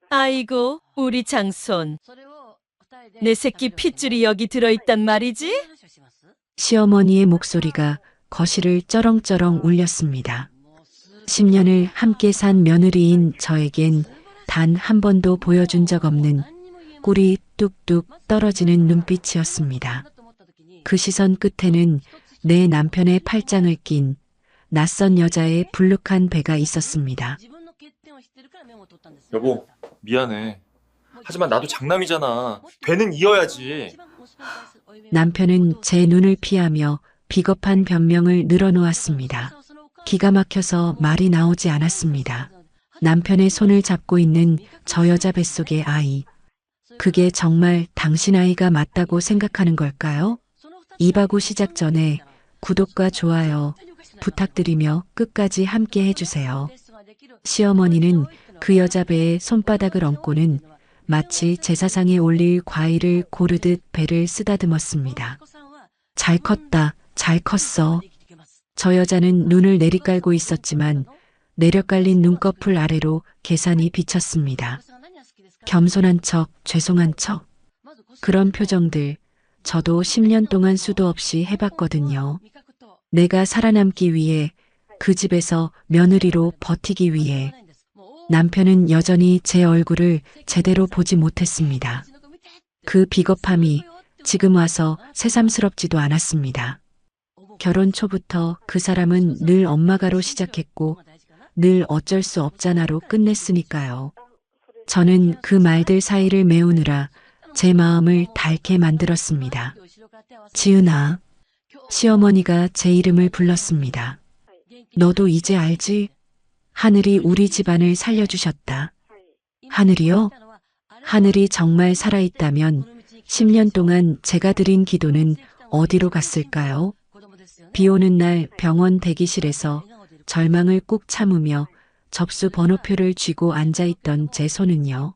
아이고, 우리 장손. 내 새끼 핏줄이 여기 들어있단 말이지? 시어머니의 목소리가 거실을 쩌렁쩌렁 울렸습니다. 10년을 함께 산 며느리인 저에겐 단 한 번도 보여준 적 없는 꿀이 뚝뚝 떨어지는 눈빛이었습니다. 그 시선 끝에는 내 남편의 팔짱을 낀 낯선 여자의 불룩한 배가 있었습니다. 여보, 미안해. 하지만 나도 장남이잖아. 배는 이어야지. 남편은 제 눈을 피하며 비겁한 변명을 늘어놓았습니다. 기가 막혀서 말이 나오지 않았습니다. 남편의 손을 잡고 있는 저 여자 뱃속의 아이. 그게 정말 당신 아이가 맞다고 생각하는 걸까요? 이바구 시작 전에 구독과 좋아요 부탁드리며 끝까지 함께 해주세요. 시어머니는 그 여자 배에 손바닥을 얹고는 마치 제사상에 올릴 과일을 고르듯 배를 쓰다듬었습니다. 잘 컸다, 잘 컸어. 저 여자는 눈을 내리깔고 있었지만 내려깔린 눈꺼풀 아래로 계산이 비쳤습니다. 겸손한 척, 죄송한 척. 그런 표정들 저도 10년 동안 수도 없이 해봤거든요. 내가 살아남기 위해, 그 집에서 며느리로 버티기 위해. 남편은 여전히 제 얼굴을 제대로 보지 못했습니다. 그 비겁함이 지금 와서 새삼스럽지도 않았습니다. 결혼 초부터 그 사람은 늘 엄마가로 시작했고 늘 어쩔 수 없잖아로 끝냈으니까요. 저는 그 말들 사이를 메우느라 제 마음을 닳게 만들었습니다. 지은아, 시어머니가 제 이름을 불렀습니다. 너도 이제 알지? 하늘이 우리 집안을 살려주셨다. 하늘이요? 하늘이 정말 살아있다면 10년 동안 제가 드린 기도는 어디로 갔을까요? 비 오는 날 병원 대기실에서 절망을 꾹 참으며 접수 번호표를 쥐고 앉아있던 제 손은요.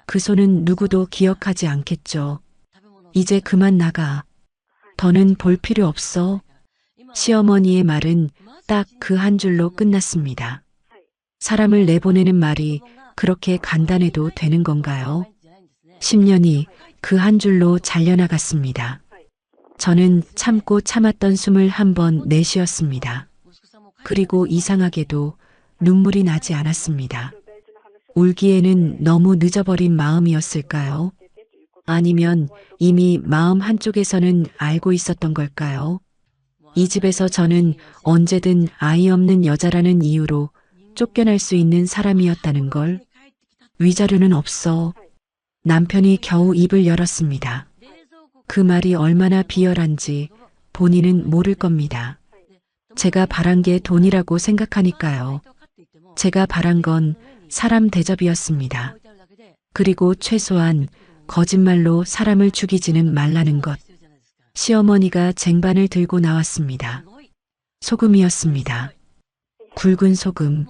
그 손은 누구도 기억하지 않겠죠. 이제 그만 나가. 더는 볼 필요 없어. 시어머니의 말은 딱 그 한 줄로 끝났습니다. 사람을 내보내는 말이 그렇게 간단해도 되는 건가요? 10년이 그 한 줄로 잘려나갔습니다. 저는 참고 참았던 숨을 한 번 내쉬었습니다. 그리고 이상하게도 눈물이 나지 않았습니다. 울기에는 너무 늦어버린 마음이었을까요? 아니면 이미 마음 한쪽에서는 알고 있었던 걸까요? 이 집에서 저는 언제든 아이 없는 여자라는 이유로 쫓겨날 수 있는 사람이었다는 걸. 위자료는 없어. 남편이 겨우 입을 열었습니다. 그 말이 얼마나 비열한지 본인은 모를 겁니다. 제가 바란 게 돈이라고 생각하니까요. 제가 바란 건 사람 대접이었습니다. 그리고 최소한 거짓말로 사람을 죽이지는 말라는 것. 시어머니가 쟁반을 들고 나왔습니다. 소금이었습니다. 굵은 소금.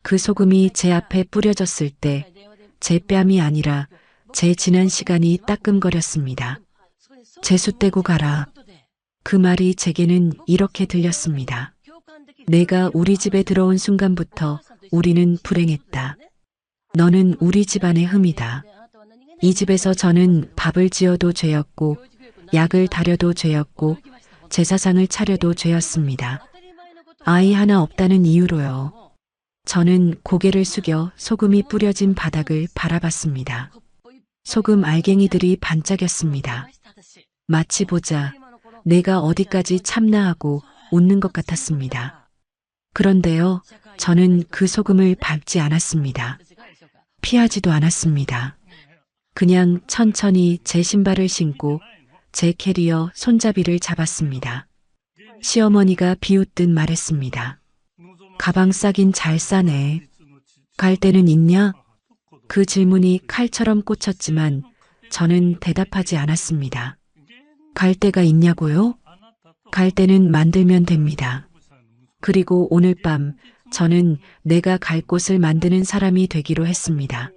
그 소금이 제 앞에 뿌려졌을 때 제 뺨이 아니라 제 지난 시간이 따끔거렸습니다. 재수 떼고 가라. 그 말이 제게는 이렇게 들렸습니다. 내가 우리 집에 들어온 순간부터 우리는 불행했다. 너는 우리 집안의 흠이다. 이 집에서 저는 밥을 지어도 죄였고 약을 다려도 죄였고 제사상을 차려도 죄였습니다. 아이 하나 없다는 이유로요. 저는 고개를 숙여 소금이 뿌려진 바닥을 바라봤습니다. 소금 알갱이들이 반짝였습니다. 마치 보자, 내가 어디까지 참나하고 웃는 것 같았습니다. 그런데요, 저는 그 소금을 밟지 않았습니다. 피하지도 않았습니다. 그냥 천천히 제 신발을 신고 제 캐리어 손잡이를 잡았습니다. 시어머니가 비웃듯 말했습니다. 가방 싸긴 잘 싸네. 갈 데는 있냐? 그 질문이 칼처럼 꽂혔지만 저는 대답하지 않았습니다. 갈 데가 있냐고요? 갈 데는 만들면 됩니다. 그리고 오늘 밤 저는 내가 갈 곳을 만드는 사람이 되기로 했습니다.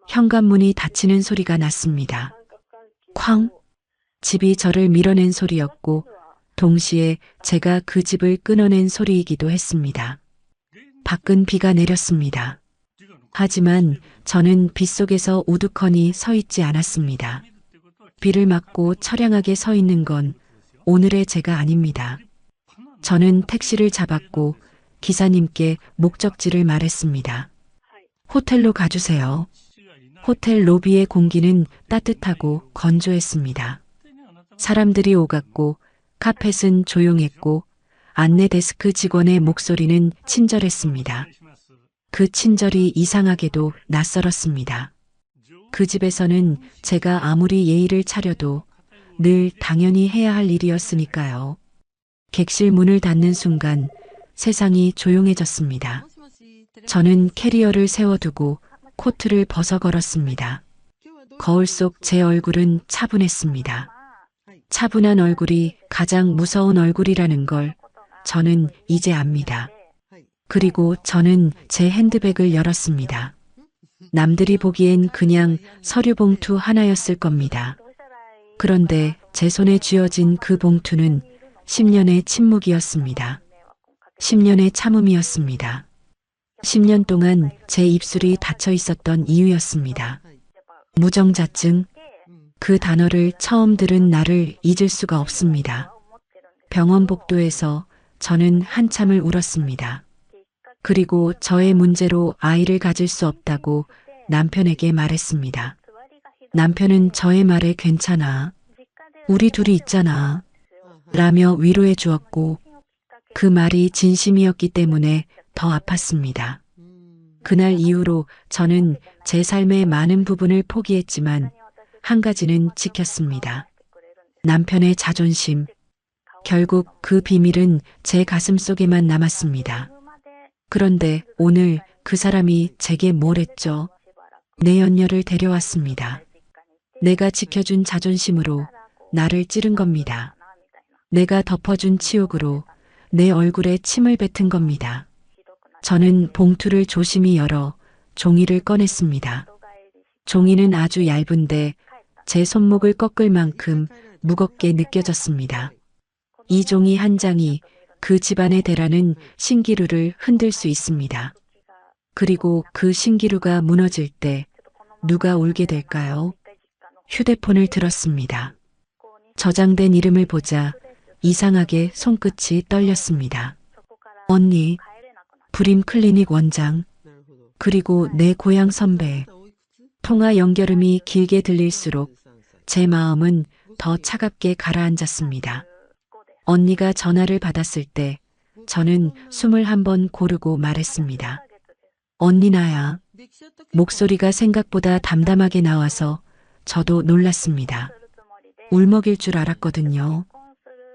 현관문이 닫히는 소리가 났습니다. 쾅! 집이 저를 밀어낸 소리였고 동시에 제가 그 집을 끊어낸 소리이기도 했습니다. 밖은 비가 내렸습니다. 하지만 저는 빗속에서 우두커니 서 있지 않았습니다. 비를 맞고 처량하게 서 있는 건 오늘의 제가 아닙니다. 저는 택시를 잡았고 기사님께 목적지를 말했습니다. 호텔로 가주세요. 호텔 로비의 공기는 따뜻하고 건조했습니다. 사람들이 오갔고 카펫은 조용했고 안내 데스크 직원의 목소리는 친절했습니다. 그 친절이 이상하게도 낯설었습니다. 그 집에서는 제가 아무리 예의를 차려도 늘 당연히 해야 할 일이었으니까요. 객실 문을 닫는 순간 세상이 조용해졌습니다. 저는 캐리어를 세워두고 코트를 벗어 걸었습니다. 거울 속 제 얼굴은 차분했습니다. 차분한 얼굴이 가장 무서운 얼굴이라는 걸 저는 이제 압니다. 그리고 저는 제 핸드백을 열었습니다. 남들이 보기엔 그냥 서류 봉투 하나였을 겁니다. 그런데 제 손에 쥐어진 그 봉투는 10년의 침묵이었습니다. 10년의 참음이었습니다. 10년 동안 제 입술이 닫혀 있었던 이유였습니다. 무정자증, 그 단어를 처음 들은 날을 잊을 수가 없습니다. 병원 복도에서 저는 한참을 울었습니다. 그리고 저의 문제로 아이를 가질 수 없다고 남편에게 말했습니다. 남편은 저의 말에 괜찮아. 우리 둘이 있잖아. 라며 위로해 주었고 그 말이 진심이었기 때문에 더 아팠습니다. 그날 이후로 저는 제 삶의 많은 부분을 포기했지만 한 가지는 지켰습니다. 남편의 자존심. 결국 그 비밀은 제 가슴 속에만 남았습니다. 그런데 오늘 그 사람이 제게 뭘 했죠? 내 연녀를 데려왔습니다. 내가 지켜준 자존심으로 나를 찌른 겁니다. 내가 덮어준 치욕으로 내 얼굴에 침을 뱉은 겁니다. 저는 봉투를 조심히 열어 종이를 꺼냈습니다. 종이는 아주 얇은데 제 손목을 꺾을 만큼 무겁게 느껴졌습니다. 이 종이 한 장이 그 집안의 대라는 신기루를 흔들 수 있습니다. 그리고 그 신기루가 무너질 때 누가 울게 될까요? 휴대폰을 들었습니다. 저장된 이름을 보자 이상하게 손끝이 떨렸습니다. 언니, 브림 클리닉 원장, 그리고 내 고향 선배. 통화 연결음이 길게 들릴수록 제 마음은 더 차갑게 가라앉았습니다. 언니가 전화를 받았을 때 저는 숨을 한번 고르고 말했습니다. 언니 나야. 목소리가 생각보다 담담하게 나와서 저도 놀랐습니다. 울먹일 줄 알았거든요.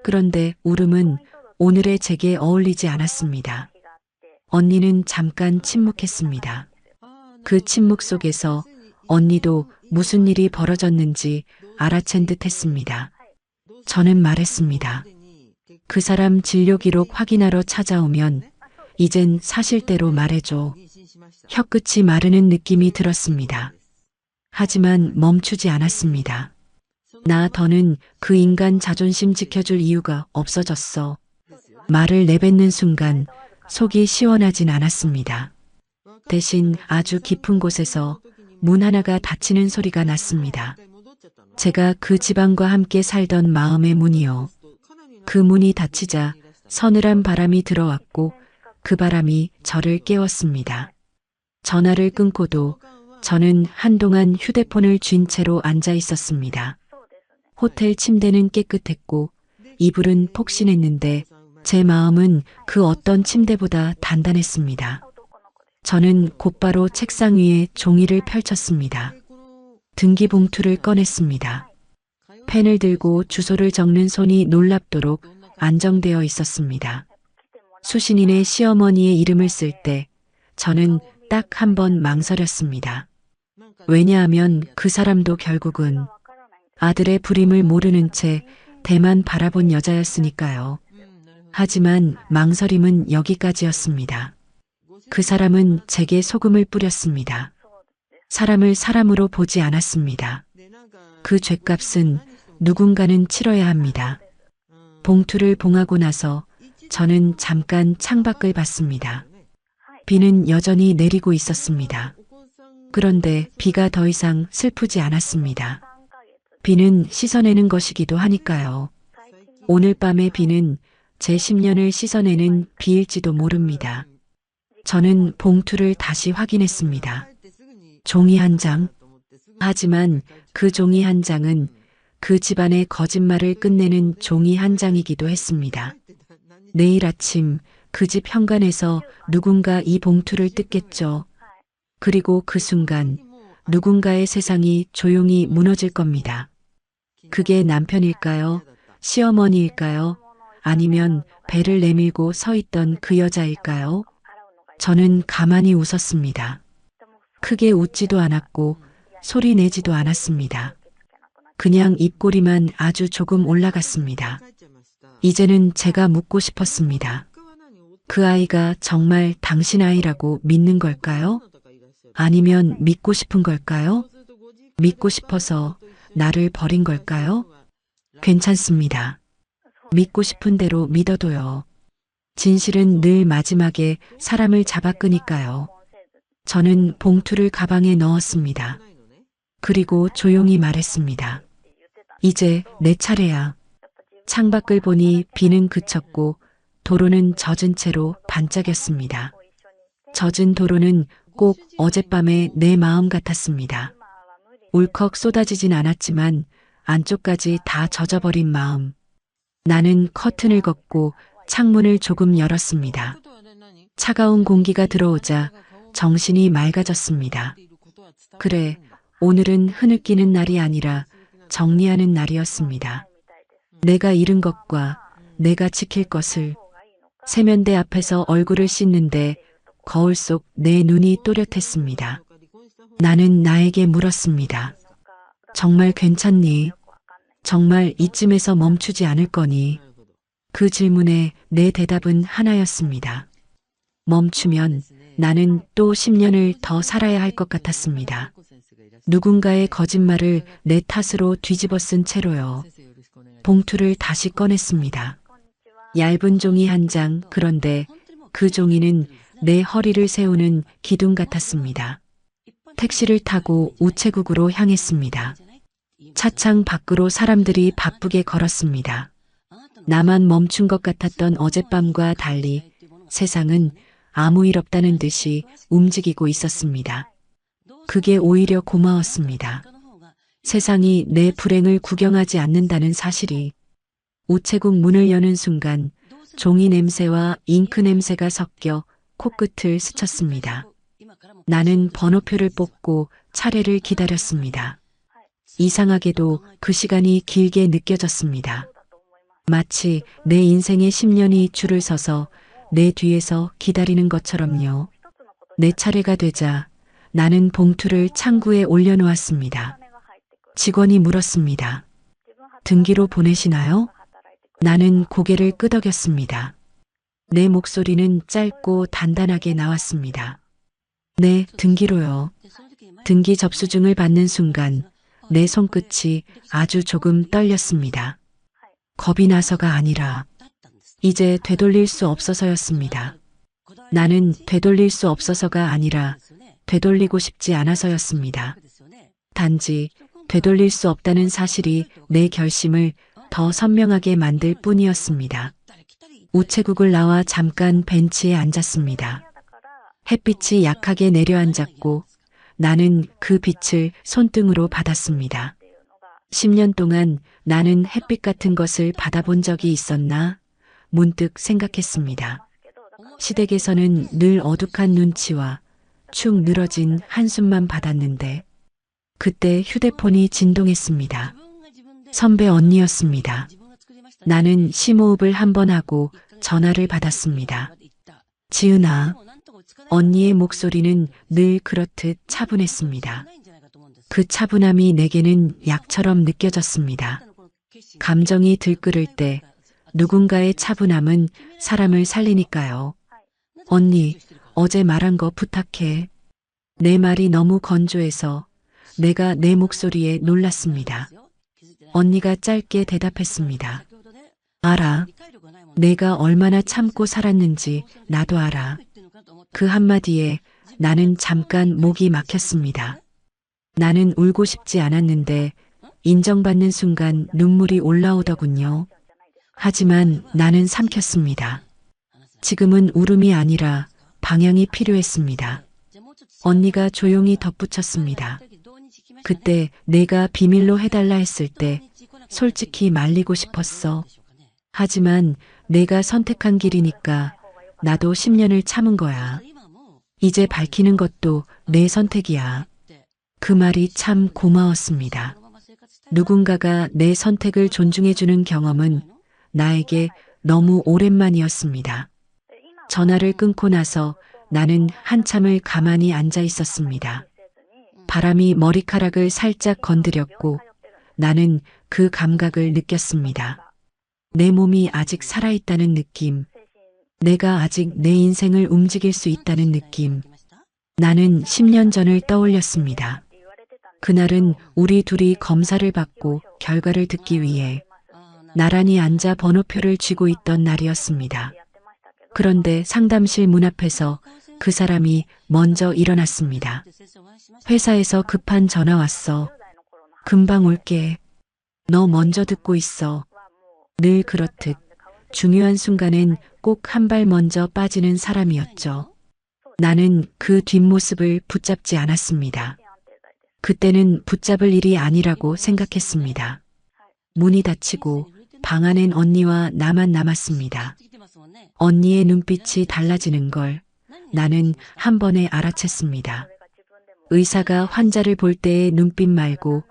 그런데 울음은 오늘의 제게 어울리지 않았습니다. 언니는 잠깐 침묵했습니다. 그 침묵 속에서 언니도 무슨 일이 벌어졌는지 알아챈 듯 했습니다. 저는 말했습니다. 그 사람 진료 기록 확인하러 찾아오면 이젠 사실대로 말해줘. 혀끝이 마르는 느낌이 들었습니다. 하지만 멈추지 않았습니다. 나 더는 그 인간 자존심 지켜줄 이유가 없어졌어. 말을 내뱉는 순간 속이 시원하진 않았습니다. 대신 아주 깊은 곳에서 문 하나가 닫히는 소리가 났습니다. 제가 그 집안과 함께 살던 마음의 문이요. 그 문이 닫히자 서늘한 바람이 들어왔고 그 바람이 저를 깨웠습니다. 전화를 끊고도 저는 한동안 휴대폰을 쥔 채로 앉아 있었습니다. 호텔 침대는 깨끗했고 이불은 폭신했는데 제 마음은 그 어떤 침대보다 단단했습니다. 저는 곧바로 책상 위에 종이를 펼쳤습니다. 등기봉투를 꺼냈습니다. 펜을 들고 주소를 적는 손이 놀랍도록 안정되어 있었습니다. 수신인의 시어머니의 이름을 쓸 때 저는 딱 한 번 망설였습니다. 왜냐하면 그 사람도 결국은 아들의 불임을 모르는 채 대만 바라본 여자였으니까요. 하지만 망설임은 여기까지였습니다. 그 사람은 제게 소금을 뿌렸습니다. 사람을 사람으로 보지 않았습니다. 그 죗값은 누군가는 치러야 합니다. 봉투를 봉하고 나서 저는 잠깐 창밖을 봤습니다. 비는 여전히 내리고 있었습니다. 그런데 비가 더 이상 슬프지 않았습니다. 비는 씻어내는 것이기도 하니까요. 오늘 밤의 비는 제 10년을 씻어내는 비일지도 모릅니다. 저는 봉투를 다시 확인했습니다. 종이 한 장. 하지만 그 종이 한 장은 그 집안의 거짓말을 끝내는 종이 한 장이기도 했습니다. 내일 아침 그 집 현관에서 누군가 이 봉투를 뜯겠죠. 그리고 그 순간 누군가의 세상이 조용히 무너질 겁니다. 그게 남편일까요? 시어머니일까요? 아니면 배를 내밀고 서 있던 그 여자일까요? 저는 가만히 웃었습니다. 크게 웃지도 않았고 소리 내지도 않았습니다. 그냥 입꼬리만 아주 조금 올라갔습니다. 이제는 제가 묻고 싶었습니다. 그 아이가 정말 당신 아이라고 믿는 걸까요? 아니면 믿고 싶은 걸까요? 믿고 싶어서 나를 버린 걸까요? 괜찮습니다. 믿고 싶은 대로 믿어도요. 진실은 늘 마지막에 사람을 잡아 끄니까요. 저는 봉투를 가방에 넣었습니다. 그리고 조용히 말했습니다. 이제 내 차례야. 창밖을 보니 비는 그쳤고 도로는 젖은 채로 반짝였습니다. 젖은 도로는 꼭 어젯밤의 내 마음 같았습니다. 울컥 쏟아지진 않았지만 안쪽까지 다 젖어버린 마음. 나는 커튼을 걷고 창문을 조금 열었습니다. 차가운 공기가 들어오자 정신이 맑아졌습니다. 그래, 오늘은 흐느끼는 날이 아니라 정리하는 날이었습니다. 내가 잃은 것과 내가 지킬 것을. 세면대 앞에서 얼굴을 씻는데 거울 속 내 눈이 또렷했습니다. 나는 나에게 물었습니다. 정말 괜찮니? 정말 이쯤에서 멈추지 않을 거니? 그 질문에 내 대답은 하나였습니다. 멈추면 나는 또 10년을 더 살아야 할 것 같았습니다. 누군가의 거짓말을 내 탓으로 뒤집어 쓴 채로요. 봉투를 다시 꺼냈습니다. 얇은 종이 한 장, 그런데 그 종이는 내 허리를 세우는 기둥 같았습니다. 택시를 타고 우체국으로 향했습니다. 차창 밖으로 사람들이 바쁘게 걸었습니다. 나만 멈춘 것 같았던 어젯밤과 달리 세상은 아무 일 없다는 듯이 움직이고 있었습니다. 그게 오히려 고마웠습니다. 세상이 내 불행을 구경하지 않는다는 사실이. 우체국 문을 여는 순간 종이 냄새와 잉크 냄새가 섞여 코끝을 스쳤습니다. 나는 번호표를 뽑고 차례를 기다렸습니다. 이상하게도 그 시간이 길게 느껴졌습니다. 마치 내 인생의 10년이 줄을 서서 내 뒤에서 기다리는 것처럼요. 내 차례가 되자 나는 봉투를 창구에 올려놓았습니다. 직원이 물었습니다. 등기로 보내시나요? 나는 고개를 끄덕였습니다. 내 목소리는 짧고 단단하게 나왔습니다. 네, 등기로요. 등기 접수증을 받는 순간 내 손끝이 아주 조금 떨렸습니다. 겁이 나서가 아니라 이제 되돌릴 수 없어서였습니다. 나는 되돌릴 수 없어서가 아니라 되돌리고 싶지 않아서였습니다. 단지 되돌릴 수 없다는 사실이 내 결심을 더 선명하게 만들 뿐이었습니다. 우체국을 나와 잠깐 벤치에 앉았습니다. 햇빛이 약하게 내려앉았고 나는 그 빛을 손등으로 받았습니다. 10년 동안 나는 햇빛 같은 것을 받아본 적이 있었나? 문득 생각했습니다. 시댁에서는 늘 어둑한 눈치와 축 늘어진 한숨만 받았는데 그때 휴대폰이 진동했습니다. 선배 언니였습니다. 나는 심호흡을 한 번 하고 전화를 받았습니다. 지은아, 언니의 목소리는 늘 그렇듯 차분했습니다. 그 차분함이 내게는 약처럼 느껴졌습니다. 감정이 들끓을 때 누군가의 차분함은 사람을 살리니까요. 언니, 어제 말한 거 부탁해. 내 말이 너무 건조해서 내가 내 목소리에 놀랐습니다. 언니가 짧게 대답했습니다. 알아. 내가 얼마나 참고 살았는지 나도 알아. 그 한마디에 나는 잠깐 목이 막혔습니다. 나는 울고 싶지 않았는데 인정받는 순간 눈물이 올라오더군요. 하지만 나는 삼켰습니다. 지금은 울음이 아니라 방향이 필요했습니다. 언니가 조용히 덧붙였습니다. 그때 내가 비밀로 해달라 했을 때 솔직히 말리고 싶었어. 하지만 내가 선택한 길이니까 나도 10년을 참은 거야. 이제 밝히는 것도 내 선택이야. 그 말이 참 고마웠습니다. 누군가가 내 선택을 존중해주는 경험은 나에게 너무 오랜만이었습니다. 전화를 끊고 나서 나는 한참을 가만히 앉아 있었습니다. 바람이 머리카락을 살짝 건드렸고 나는 그 감각을 느꼈습니다. 내 몸이 아직 살아있다는 느낌. 내가 아직 내 인생을 움직일 수 있다는 느낌. 나는 10년 전을 떠올렸습니다. 그날은 우리 둘이 검사를 받고 결과를 듣기 위해 나란히 앉아 번호표를 쥐고 있던 날이었습니다. 그런데 상담실 문 앞에서 그 사람이 먼저 일어났습니다. 회사에서 급한 전화 왔어. 금방 올게. 너 먼저 듣고 있어. 늘 그렇듯 중요한 순간엔 꼭 한 발 먼저 빠지는 사람이었죠. 나는 그 뒷모습을 붙잡지 않았습니다. 그때는 붙잡을 일이 아니라고 생각했습니다. 문이 닫히고 방 안엔 언니와 나만 남았습니다. 언니의 눈빛이 달라지는 걸 나는 한 번에 알아챘습니다. 의사가 환자를 볼 때의 눈빛 말고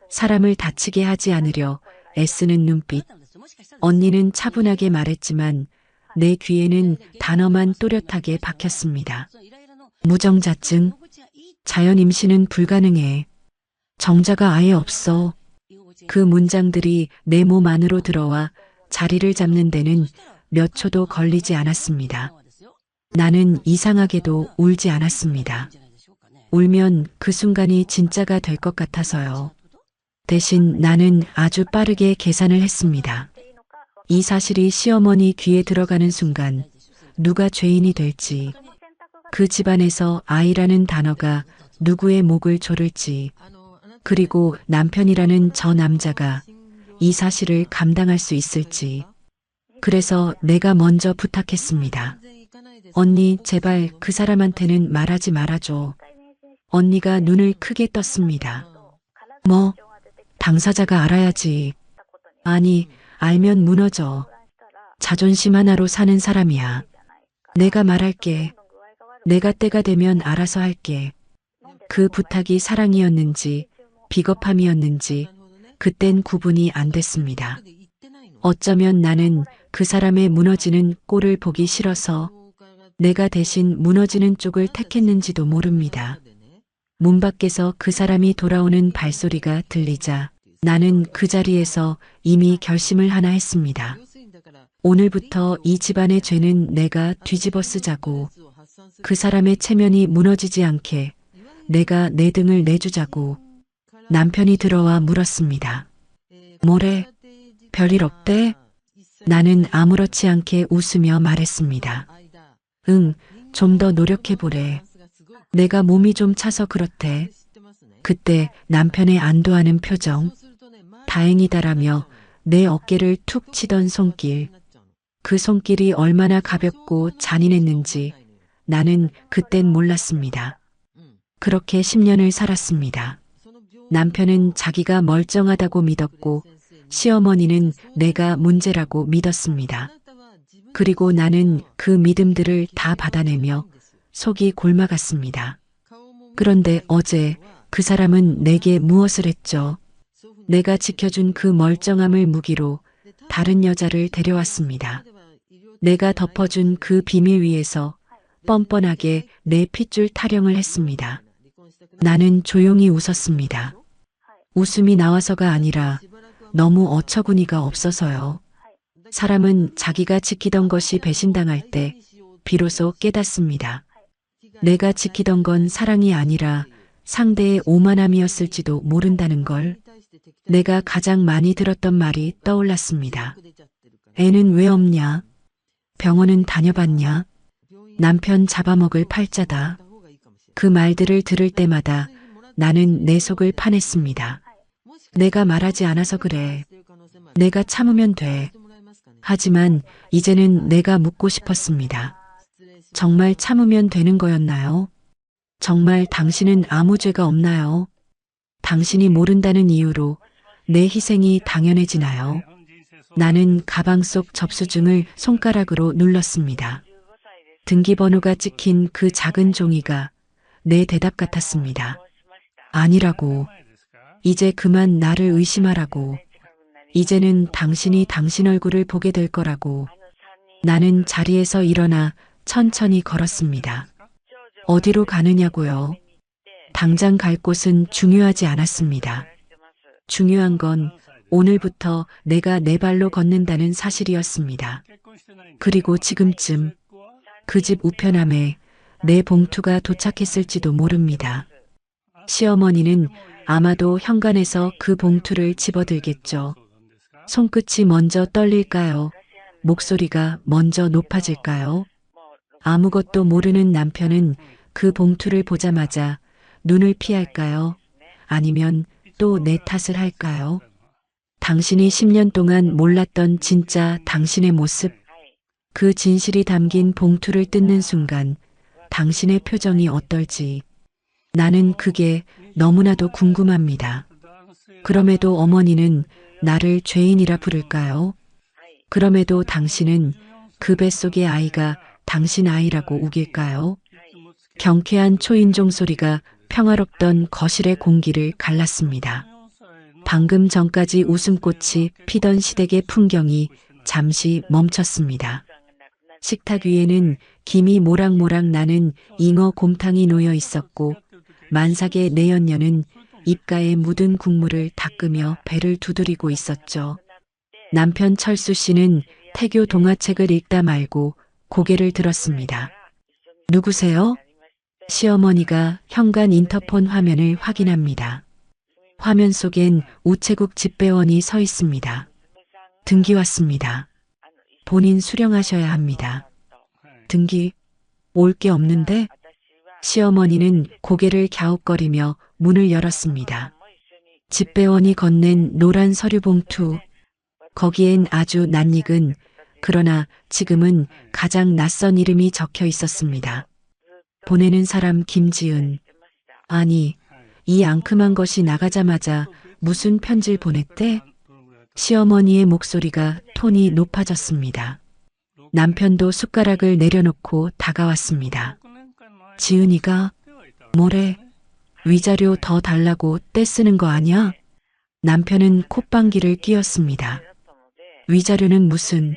사람을 다치게 하지 않으려 애쓰는 눈빛. 언니는 차분하게 말했지만 내 귀에는 단어만 또렷하게 박혔습니다. 무정자증, 자연 임신은 불가능해. 정자가 아예 없어. 그 문장들이 내 몸 안으로 들어와 자리를 잡는 데는 몇 초도 걸리지 않았습니다. 나는 이상하게도 울지 않았습니다. 울면 그 순간이 진짜가 될 것 같아서요. 대신 나는 아주 빠르게 계산을 했습니다. 이 사실이 시어머니 귀에 들어가는 순간 누가 죄인이 될지, 그 집안에서 아이라는 단어가 누구의 목을 조를지, 그리고 남편이라는 저 남자가 이 사실을 감당할 수 있을지. 그래서 내가 먼저 부탁했습니다. 언니, 제발 그 사람한테는 말하지 말아줘. 언니가 눈을 크게 떴습니다. 뭐? 당사자가 알아야지. 아니, 알면 무너져. 자존심 하나로 사는 사람이야. 내가 말할게. 내가 때가 되면 알아서 할게. 그 부탁이 사랑이었는지 비겁함이었는지 그땐 구분이 안 됐습니다. 어쩌면 나는 그 사람의 무너지는 꼴을 보기 싫어서 내가 대신 무너지는 쪽을 택했는지도 모릅니다. 문 밖에서 그 사람이 돌아오는 발소리가 들리자 나는 그 자리에서 이미 결심을 하나 했습니다. 오늘부터 이 집안의 죄는 내가 뒤집어 쓰자고, 그 사람의 체면이 무너지지 않게 내가 내 등을 내주자고. 남편이 들어와 물었습니다. 뭐래? 별일 없대? 나는 아무렇지 않게 웃으며 말했습니다. 응, 좀 더 노력해보래. 내가 몸이 좀 차서 그렇대. 그때 남편의 안도하는 표정, 다행이다라며 내 어깨를 툭 치던 손길, 그 손길이 얼마나 가볍고 잔인했는지 나는 그땐 몰랐습니다. 그렇게 10년을 살았습니다. 남편은 자기가 멀쩡하다고 믿었고 시어머니는 내가 문제라고 믿었습니다. 그리고 나는 그 믿음들을 다 받아내며 속이 골마갔습니다. 그런데 어제 그 사람은 내게 무엇을 했죠? 내가 지켜준 그 멀쩡함을 무기로 다른 여자를 데려왔습니다. 내가 덮어준 그 비밀 위에서 뻔뻔하게 내 핏줄 타령을 했습니다. 나는 조용히 웃었습니다. 웃음이 나와서가 아니라 너무 어처구니가 없어서요. 사람은 자기가 지키던 것이 배신당할 때 비로소 깨닫습니다. 내가 지키던 건 사랑이 아니라 상대의 오만함이었을지도 모른다는 걸. 내가 가장 많이 들었던 말이 떠올랐습니다. 애는 왜 없냐? 병원은 다녀봤냐? 남편 잡아먹을 팔자다. 그 말들을 들을 때마다 나는 내 속을 파냈습니다. 내가 말하지 않아서 그래. 내가 참으면 돼. 하지만 이제는 내가 묻고 싶었습니다. 정말 참으면 되는 거였나요? 정말 당신은 아무 죄가 없나요? 당신이 모른다는 이유로 내 희생이 당연해지나요? 나는 가방 속 접수증을 손가락으로 눌렀습니다. 등기번호가 찍힌 그 작은 종이가 내 대답 같았습니다. 아니라고. 이제 그만 나를 의심하라고. 이제는 당신이 당신 얼굴을 보게 될 거라고. 나는 자리에서 일어나 천천히 걸었습니다. 어디로 가느냐고요? 당장 갈 곳은 중요하지 않았습니다. 중요한 건 오늘부터 내가 내 발로 걷는다는 사실이었습니다. 그리고 지금쯤 그 집 우편함에 내 봉투가 도착했을지도 모릅니다. 시어머니는 아마도 현관에서 그 봉투를 집어들겠죠. 손끝이 먼저 떨릴까요? 목소리가 먼저 높아질까요? 아무것도 모르는 남편은 그 봉투를 보자마자 눈을 피할까요? 아니면 또 내 탓을 할까요? 당신이 10년 동안 몰랐던 진짜 당신의 모습, 그 진실이 담긴 봉투를 뜯는 순간 당신의 표정이 어떨지 나는 그게 너무나도 궁금합니다. 그럼에도 어머니는 나를 죄인이라 부를까요? 그럼에도 당신은 그 뱃속의 아이가 당신 아이라고 우길까요? 경쾌한 초인종 소리가 평화롭던 거실의 공기를 갈랐습니다. 방금 전까지 웃음꽃이 피던 시댁의 풍경이 잠시 멈췄습니다. 식탁 위에는 김이 모락모락 나는 잉어 곰탕이 놓여 있었고 만삭의 내연녀는 입가에 묻은 국물을 닦으며 배를 두드리고 있었죠. 남편 철수 씨는 태교 동화책을 읽다 말고 고개를 들었습니다. 누구세요? 시어머니가 현관 인터폰 화면을 확인합니다. 화면 속엔 우체국 집배원이 서 있습니다. 등기 왔습니다. 본인 수령하셔야 합니다. 등기, 올 게 없는데? 시어머니는 고개를 갸웃거리며 문을 열었습니다. 집배원이 건넨 노란 서류 봉투. 거기엔 아주 낯익은 그러나 지금은 가장 낯선 이름이 적혀 있었습니다. 보내는 사람 김지은. 아니, 이 앙큼한 것이 나가자마자 무슨 편지를 보냈대? 시어머니의 목소리가 톤이 높아졌습니다. 남편도 숟가락을 내려놓고 다가왔습니다. 지은이가 뭐래? 위자료 더 달라고 떼쓰는 거 아니야? 남편은 콧방귀를 뀌었습니다. 위자료는 무슨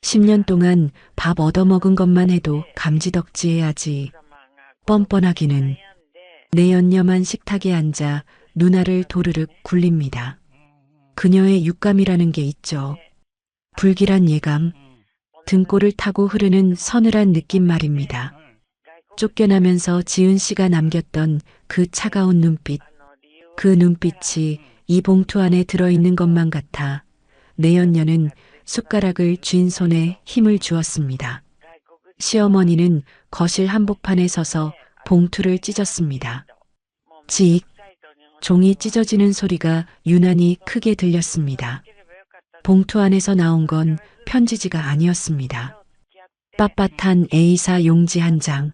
10년 동안 밥 얻어먹은 것만 해도 감지덕지해야지. 뻔뻔하기는. 내연녀만 식탁에 앉아 누나를 도르륵 굴립니다. 그녀의 육감이라는 게 있죠. 불길한 예감, 등골을 타고 흐르는 서늘한 느낌 말입니다. 쫓겨나면서 지은 씨가 남겼던 그 차가운 눈빛, 그 눈빛이 이 봉투 안에 들어있는 것만 같아 내연녀는 숟가락을 쥔 손에 힘을 주었습니다. 시어머니는 거실 한복판에 서서 봉투를 찢었습니다. 직, 종이 찢어지는 소리가 유난히 크게 들렸습니다. 봉투 안에서 나온 건 편지지가 아니었습니다. 빳빳한 A사 용지 한 장.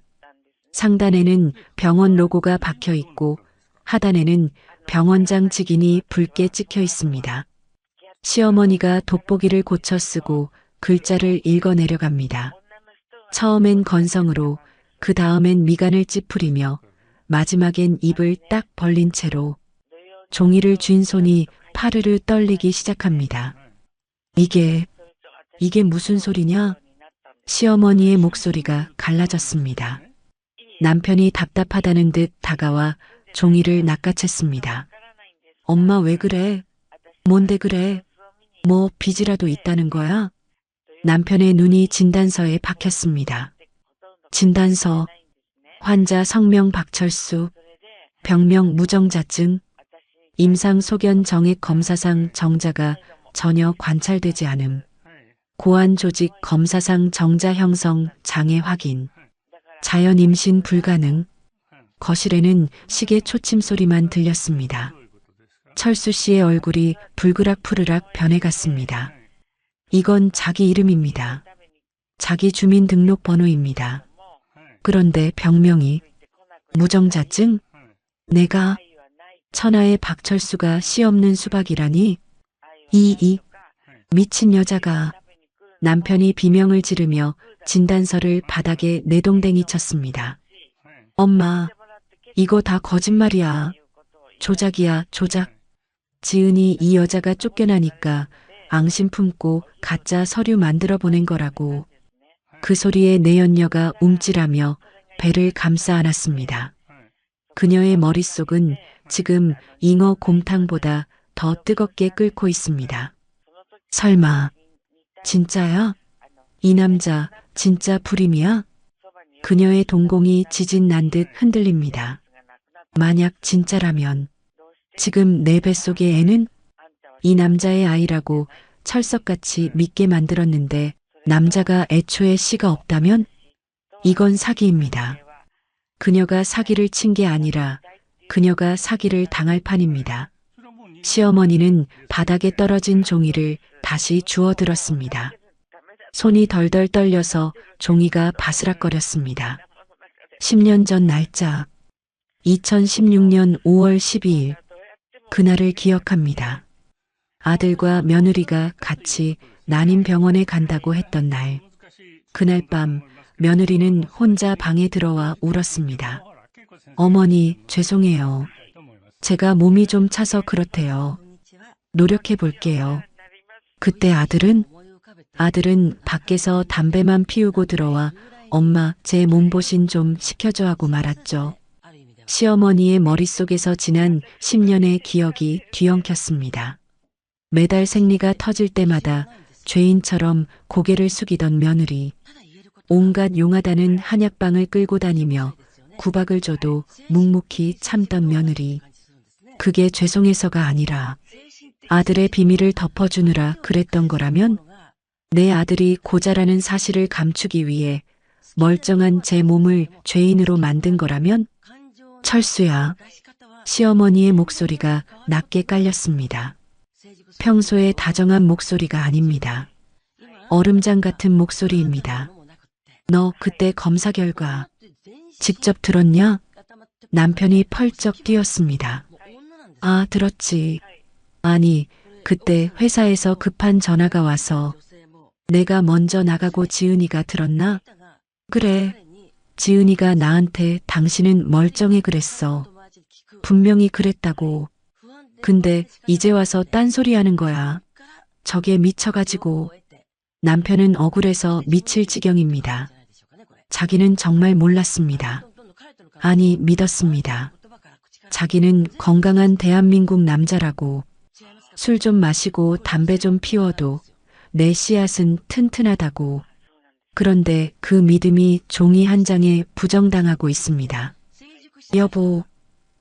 상단에는 병원 로고가 박혀 있고 하단에는 병원장 직인이 붉게 찍혀 있습니다. 시어머니가 돋보기를 고쳐 쓰고 글자를 읽어 내려갑니다. 처음엔 건성으로, 그 다음엔 미간을 찌푸리며 마지막엔 입을 딱 벌린 채로 종이를 쥔 손이 파르르 떨리기 시작합니다. 이게 무슨 소리냐? 시어머니의 목소리가 갈라졌습니다. 남편이 답답하다는 듯 다가와 종이를 낚아챘습니다. 엄마 왜 그래? 뭔데 그래? 뭐 빚이라도 있다는 거야? 남편의 눈이 진단서에 박혔습니다. 진단서, 환자 성명 박철수, 병명 무정자증, 임상 소견 정액 검사상 정자가 전혀 관찰되지 않음, 고환 조직 검사상 정자 형성 장애 확인, 자연 임신 불가능. 거실에는 시계 초침 소리만 들렸습니다. 철수 씨의 얼굴이 불그락푸르락 변해갔습니다. 이건 자기 이름입니다. 자기 주민등록번호입니다. 그런데 병명이 무정자증? 내가 천하의 박철수가 씨 없는 수박이라니? 이 미친 여자가. 남편이 비명을 지르며 진단서를 바닥에 내동댕이 쳤습니다. 엄마, 이거 다 거짓말이야. 조작이야, 조작. 지은이 이 여자가 쫓겨나니까 앙심 품고 가짜 서류 만들어 보낸 거라고. 그 소리에 내연녀가 움찔하며 배를 감싸 안았습니다. 그녀의 머릿속은 지금 잉어 곰탕보다 더 뜨겁게 끓고 있습니다. 설마 진짜야? 이 남자 진짜 불임이야? 그녀의 동공이 지진 난 듯 흔들립니다. 만약 진짜라면 지금 내 뱃속의 애는 이 남자의 아이라고 철석같이 믿게 만들었는데 남자가 애초에 씨가 없다면 이건 사기입니다. 그녀가 사기를 친 게 아니라 그녀가 사기를 당할 판입니다. 시어머니는 바닥에 떨어진 종이를 다시 주워들었습니다. 손이 덜덜 떨려서 종이가 바스락거렸습니다. 10년 전 날짜. 2016년 5월 12일. 그날을 기억합니다. 아들과 며느리가 같이 난임병원에 간다고 했던 날. 그날 밤 며느리는 혼자 방에 들어와 울었습니다. 어머니, 죄송해요. 제가 몸이 좀 차서 그렇대요. 노력해 볼게요. 그때 아들은 밖에서 담배만 피우고 들어와 엄마, 제 몸보신 좀 시켜줘 하고 말았죠. 시어머니의 머릿속에서 지난 10년의 기억이 뒤엉켰습니다. 매달 생리가 터질 때마다 죄인처럼 고개를 숙이던 며느리. 온갖 용하다는 한약방을 끌고 다니며 구박을 줘도 묵묵히 참던 며느리. 그게 죄송해서가 아니라 아들의 비밀을 덮어주느라 그랬던 거라면 내 아들이 고자라는 사실을 감추기 위해 멀쩡한 제 몸을 죄인으로 만든 거라면 철수야. 시어머니의 목소리가 낮게 깔렸습니다. 평소에 다정한 목소리가 아닙니다. 얼음장 같은 목소리입니다. 너 그때 검사 결과 직접 들었냐? 남편이 펄쩍 뛰었습니다. 아, 들었지. 아니, 그때 회사에서 급한 전화가 와서 내가 먼저 나가고 지은이가 들었나? 그래. 지은이가 나한테 당신은 멀쩡해 그랬어. 분명히 그랬다고. 근데 이제 와서 딴소리 하는 거야. 저게 미쳐가지고. 남편은 억울해서 미칠 지경입니다. 자기는 정말 몰랐습니다. 아니, 믿었습니다. 자기는 건강한 대한민국 남자라고. 술 좀 마시고 담배 좀 피워도 내 씨앗은 튼튼하다고. 그런데 그 믿음이 종이 한 장에 부정당하고 있습니다. 여보,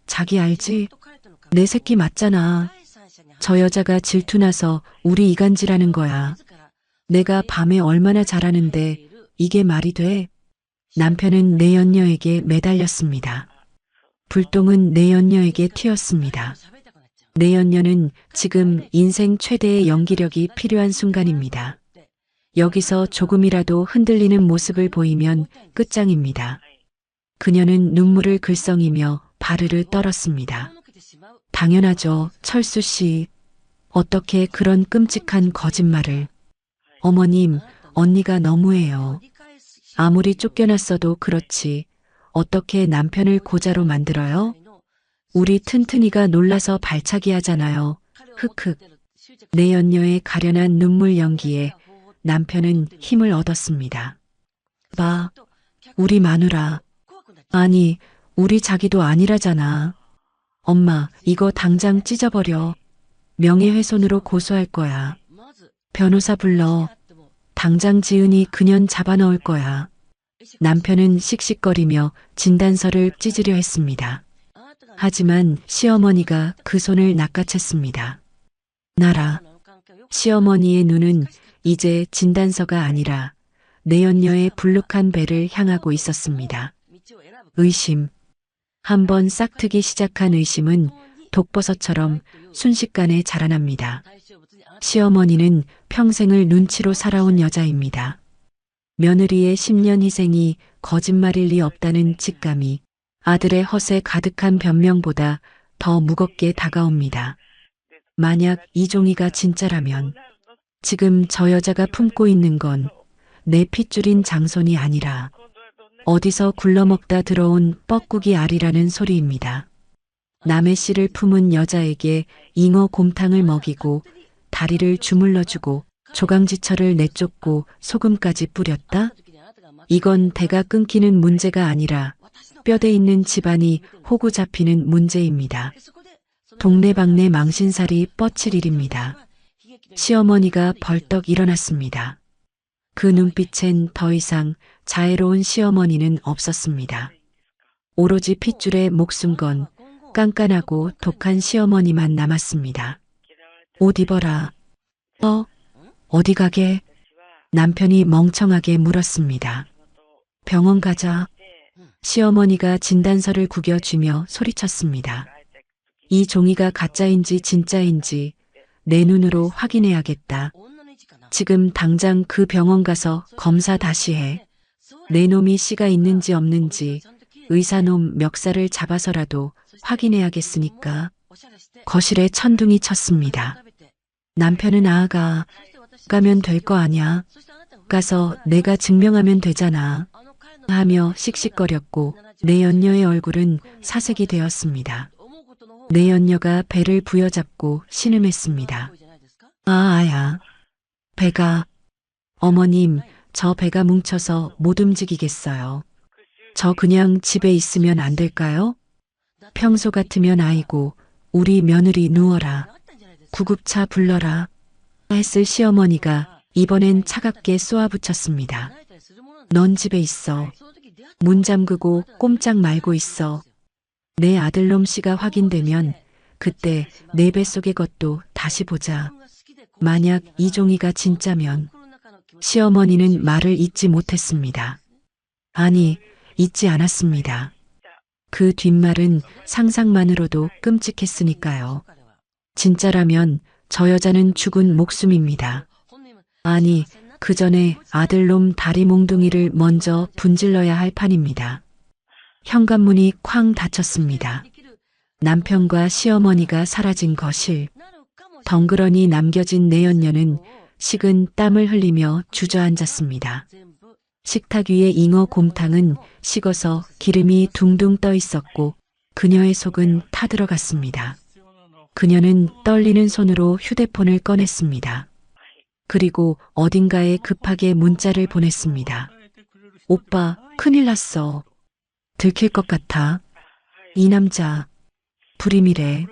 자기 알지? 내 새끼 맞잖아. 저 여자가 질투나서 우리 이간질하는 거야. 내가 밤에 얼마나 잘하는데 이게 말이 돼? 남편은 내연녀에게 매달렸습니다. 불똥은 내연녀에게 튀었습니다. 내연녀는 지금 인생 최대의 연기력이 필요한 순간입니다. 여기서 조금이라도 흔들리는 모습을 보이면 끝장입니다. 그녀는 눈물을 글썽이며 바르르 떨었습니다. 당연하죠, 철수 씨. 어떻게 그런 끔찍한 거짓말을. 어머님, 언니가 너무해요. 아무리 쫓겨났어도 그렇지. 어떻게 남편을 고자로 만들어요? 우리 튼튼이가 놀라서 발차기 하잖아요. 흑흑. 내연녀의 가련한 눈물 연기에 남편은 힘을 얻었습니다. 봐, 우리 마누라. 아니, 우리 자기도 아니라잖아. 엄마, 이거 당장 찢어버려. 명예훼손으로 고소할 거야. 변호사 불러. 당장 지은이 그년 잡아넣을 거야. 남편은 씩씩거리며 진단서를 찢으려 했습니다. 하지만 시어머니가 그 손을 낚아챘습니다. 나라. 시어머니의 눈은 이제 진단서가 아니라 내연녀의 불룩한 배를 향하고 있었습니다. 의심. 한번 싹트기 시작한 의심은 독버섯처럼 순식간에 자라납니다. 시어머니는 평생을 눈치로 살아온 여자입니다. 며느리의 10년 희생이 거짓말일 리 없다는 직감이 아들의 헛에 가득한 변명보다 더 무겁게 다가옵니다. 만약 이종이가 진짜라면 지금 저 여자가 품고 있는 건 내 핏줄인 장손이 아니라 어디서 굴러먹다 들어온 뻐꾸기 알이라는 소리입니다. 남의 씨를 품은 여자에게 잉어 곰탕을 먹이고 다리를 주물러주고 조강지처를 내쫓고 소금까지 뿌렸다? 이건 대가 끊기는 문제가 아니라 뼈대 있는 집안이 호구 잡히는 문제입니다. 동네방네 망신살이 뻗칠 일입니다. 시어머니가 벌떡 일어났습니다. 그 눈빛엔 더 이상 자애로운 시어머니는 없었습니다. 오로지 핏줄에 목숨 건 깐깐하고 독한 시어머니만 남았습니다. 옷 입어라. 어디 가게? 남편이 멍청하게 물었습니다. 병원 가자. 시어머니가 진단서를 구겨쥐며 소리쳤습니다. 이 종이가 가짜인지 진짜인지 내 눈으로 확인해야겠다. 지금 당장 그 병원 가서 검사 다시 해. 내 놈이 씨가 있는지 없는지 의사놈 멱살을 잡아서라도 확인해야겠으니까. 거실에 천둥이 쳤습니다. 남편은 가면 될 거 아냐. 가서 내가 증명하면 되잖아. 하며 씩씩거렸고 내연녀의 얼굴은 사색이 되었습니다. 내연녀가 배를 부여잡고 신음했습니다. 아야. 배가. 어머님, 저 배가 뭉쳐서 못 움직이겠어요. 저 그냥 집에 있으면 안 될까요? 평소 같으면 아이고, 우리 며느리 누워라. 구급차 불러라. 했을 시어머니가 이번엔 차갑게 쏘아붙였습니다. 넌 집에 있어. 문 잠그고 꼼짝 말고 있어. 내 아들놈 씨가 확인되면 그때 내 뱃속의 것도 다시 보자. 만약 이종이가 진짜면 시어머니는 말을 잇지 못했습니다. 아니, 잊지 않았습니다. 그 뒷말은 상상만으로도 끔찍했으니까요. 진짜라면 저 여자는 죽은 목숨입니다. 아니, 그 전에 아들놈 다리 몽둥이를 먼저 분질러야 할 판입니다. 현관문이 쾅 닫혔습니다. 남편과 시어머니가 사라진 거실. 덩그러니 남겨진 내연녀는 식은 땀을 흘리며 주저앉았습니다. 식탁 위의 잉어 곰탕은 식어서 기름이 둥둥 떠 있었고 그녀의 속은 타들어갔습니다. 그녀는 떨리는 손으로 휴대폰을 꺼냈습니다. 그리고 어딘가에 급하게 문자를 보냈습니다. 오빠, 큰일 났어. 들킬 것 같아. 이 남자, 불임이래.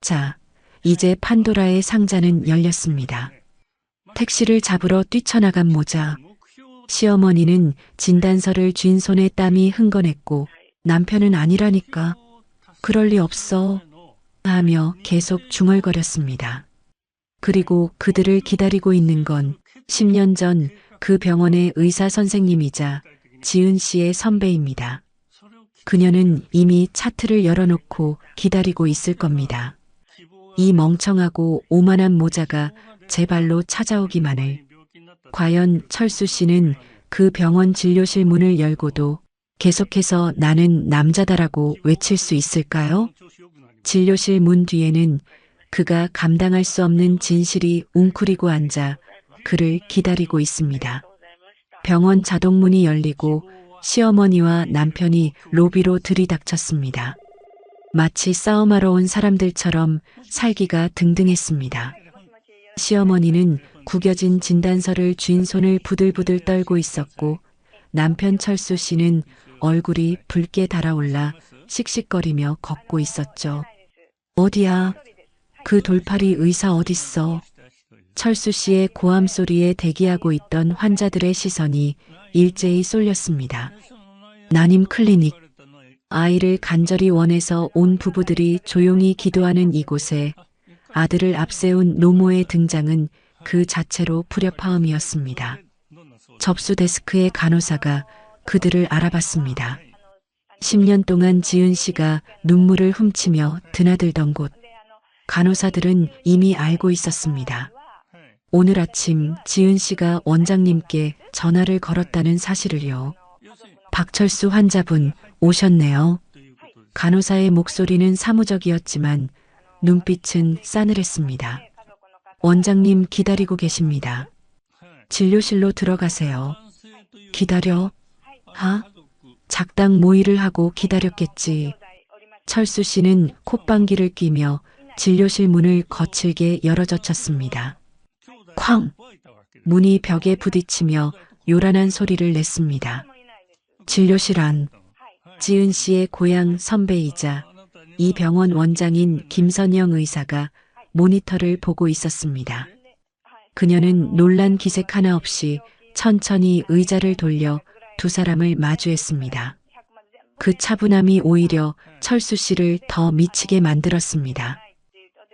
자, 이제 판도라의 상자는 열렸습니다. 택시를 잡으러 뛰쳐나간 모자. 시어머니는 진단서를 쥔 손에 땀이 흥건했고 남편은 아니라니까. 그럴 리 없어. 하며 계속 중얼거렸습니다. 그리고 그들을 기다리고 있는 건 10년 전 그 병원의 의사 선생님이자 지은 씨의 선배입니다. 그녀는 이미 차트를 열어놓고 기다리고 있을 겁니다. 이 멍청하고 오만한 모자가 제 발로 찾아오기만을. 과연 철수 씨는 그 병원 진료실 문을 열고도 계속해서 나는 남자다라고 외칠 수 있을까요? 진료실 문 뒤에는 그가 감당할 수 없는 진실이 웅크리고 앉아 그를 기다리고 있습니다. 병원 자동문이 열리고 시어머니와 남편이 로비로 들이닥쳤습니다. 마치 싸움하러 온 사람들처럼 살기가 등등했습니다. 시어머니는 구겨진 진단서를 쥔 손을 부들부들 떨고 있었고 남편 철수 씨는 얼굴이 붉게 달아올라 씩씩거리며 걷고 있었죠. 어디야? 그 돌팔이 의사 어딨어? 철수 씨의 고함 소리에 대기하고 있던 환자들의 시선이 일제히 쏠렸습니다. 난임 클리닉. 아이를 간절히 원해서 온 부부들이 조용히 기도하는 이곳에 아들을 앞세운 노모의 등장은 그 자체로 불협화음이었습니다. 접수 데스크의 간호사가 그들을 알아봤습니다. 10년 동안 지은 씨가 눈물을 훔치며 드나들던 곳. 간호사들은 이미 알고 있었습니다. 오늘 아침 지은 씨가 원장님께 전화를 걸었다는 사실을요. 박철수 환자분 오셨네요. 간호사의 목소리는 사무적이었지만 눈빛은 싸늘했습니다. 원장님 기다리고 계십니다. 진료실로 들어가세요. 기다려? 작당 모의를 하고 기다렸겠지. 철수 씨는 콧방귀를 뀌며 진료실 문을 거칠게 열어젖혔습니다. 쾅! 문이 벽에 부딪히며 요란한 소리를 냈습니다. 진료실 안, 지은 씨의 고향 선배이자 이 병원 원장인 김선영 의사가 모니터를 보고 있었습니다. 그녀는 놀란 기색 하나 없이 천천히 의자를 돌려 두 사람을 마주했습니다. 그 차분함이 오히려 철수 씨를 더 미치게 만들었습니다.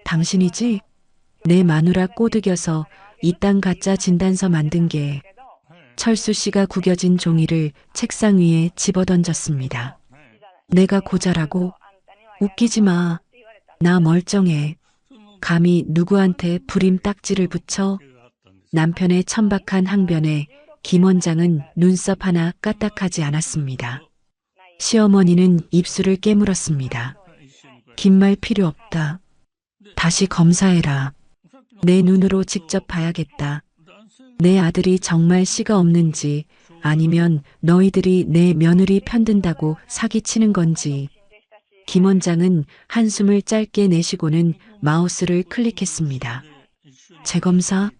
당신이지? 내 마누라 꼬드겨서 이딴 가짜 진단서 만든 게. 철수 씨가 구겨진 종이를 책상 위에 집어던졌습니다. 내가 고자라고? 웃기지 마. 나 멀쩡해. 감히 누구한테 불임 딱지를 붙여? 남편의 천박한 항변에 김 원장은 눈썹 하나 까딱하지 않았습니다. 시어머니는 입술을 깨물었습니다. 긴 말 필요 없다. 다시 검사해라. 내 눈으로 직접 봐야겠다. 내 아들이 정말 씨가 없는지 아니면 너희들이 내 며느리 편든다고 사기치는 건지. 김 원장은 한숨을 짧게 내쉬고는 마우스를 클릭했습니다. 재검사?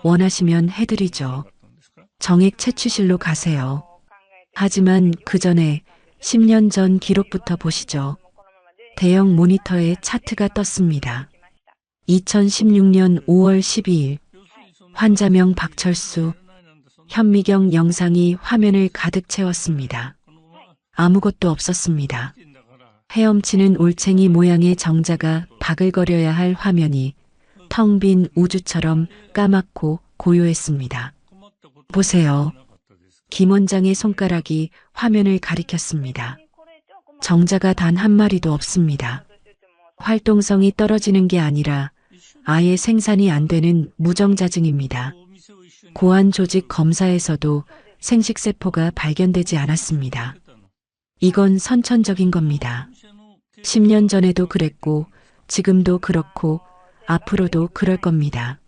원하시면 해드리죠. 정액 채취실로 가세요. 하지만 그 전에 10년 전 기록부터 보시죠. 대형 모니터에 차트가 떴습니다. 2016년 5월 12일 환자명 박철수, 현미경 영상이 화면을 가득 채웠습니다. 아무것도 없었습니다. 헤엄치는 올챙이 모양의 정자가 바글거려야 할 화면이 텅 빈 우주처럼 까맣고 고요했습니다. 보세요. 김 원장의 손가락이 화면을 가리켰습니다. 정자가 단 한 마리도 없습니다. 활동성이 떨어지는 게 아니라 아예 생산이 안 되는 무정자증입니다. 고환 조직 검사에서도 생식세포가 발견되지 않았습니다. 이건 선천적인 겁니다. 10년 전에도 그랬고 지금도 그렇고 앞으로도 그럴 겁니다.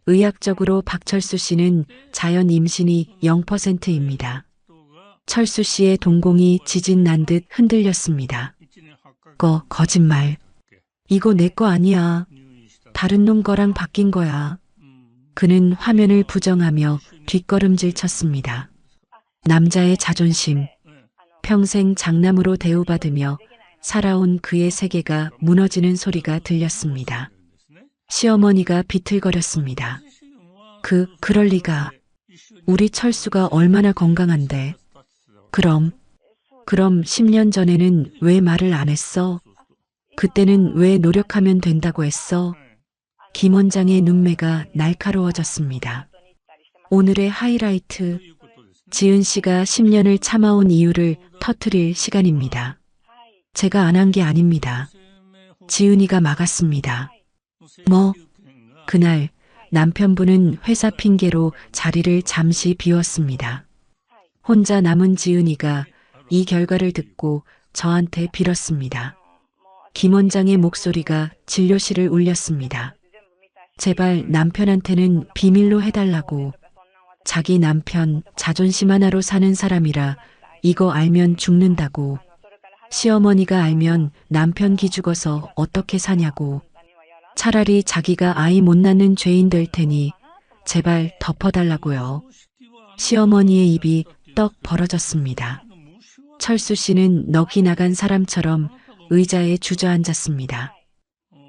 의학적으로 박철수 씨는 자연 임신이 0%입니다. 철수 씨의 동공이 지진 난 듯 흔들렸습니다. 거짓말. 이거 내 거 아니야. 다른 놈 거랑 바뀐 거야. 그는 화면을 부정하며 뒷걸음질 쳤습니다. 남자의 자존심. 평생 장남으로 대우받으며 살아온 그의 세계가 무너지는 소리가 들렸습니다. 시어머니가 비틀거렸습니다. 그럴 리가. 우리 철수가 얼마나 건강한데. 그럼 10년 전에는 왜 말을 안 했어? 그때는 왜 노력하면 된다고 했어? 김 원장의 눈매가 날카로워졌습니다. 오늘의 하이라이트. 지은 씨가 10년을 참아온 이유를 터뜨릴 시간입니다. 제가 안 한 게 아닙니다. 지은이가 막았습니다. 그날 남편분은 회사 핑계로 자리를 잠시 비웠습니다. 혼자 남은 지은이가 이 결과를 듣고 저한테 빌었습니다. 김 원장의 목소리가 진료실을 울렸습니다. 제발 남편한테는 비밀로 해달라고. 자기 남편 자존심 하나로 사는 사람이라 이거 알면 죽는다고. 시어머니가 알면 남편 기죽어서 어떻게 사냐고. 차라리 자기가 아이 못 낳는 죄인 될 테니 제발 덮어달라고요. 시어머니의 입이 떡 벌어졌습니다. 철수 씨는 넋이 나간 사람처럼 의자에 주저앉았습니다.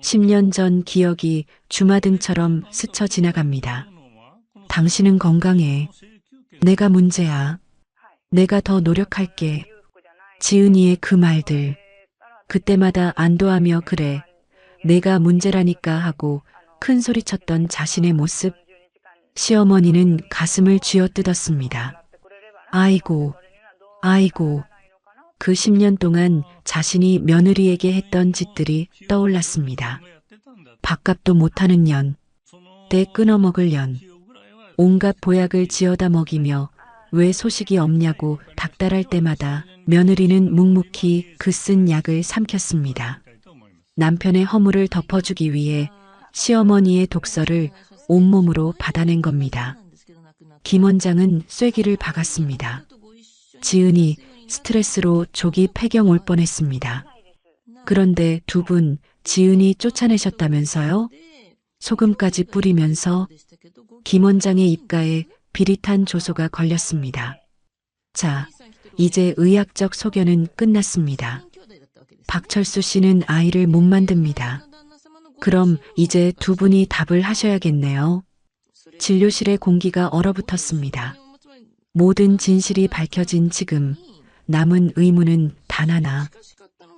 10년 전 기억이 주마등처럼 스쳐 지나갑니다. 당신은 건강해. 내가 문제야. 내가 더 노력할게. 지은이의 그 말들. 그때마다 안도하며 그래. 내가 문제라니까 하고 큰 소리쳤던 자신의 모습. 시어머니는 가슴을 쥐어뜯었습니다. 아이고. 그 10년 동안 자신이 며느리에게 했던 짓들이 떠올랐습니다. 밥값도 못하는 년, 때 끊어먹을 년, 온갖 보약을 지어다 먹이며 왜 소식이 없냐고 닥달할 때마다 며느리는 묵묵히 그 쓴 약을 삼켰습니다. 남편의 허물을 덮어주기 위해 시어머니의 독서를 온몸으로 받아낸 겁니다. 김 원장은 쐐기를 박았습니다. 지은이 스트레스로 조기 폐경 올 뻔했습니다. 그런데 두 분 지은이 쫓아내셨다면서요? 소금까지 뿌리면서 김 원장의 입가에 비릿한 조소가 걸렸습니다. 자, 이제 의학적 소견은 끝났습니다. 박철수 씨는 아이를 못 만듭니다. 그럼 이제 두 분이 답을 하셔야겠네요. 진료실의 공기가 얼어붙었습니다. 모든 진실이 밝혀진 지금 남은 의문은 단 하나.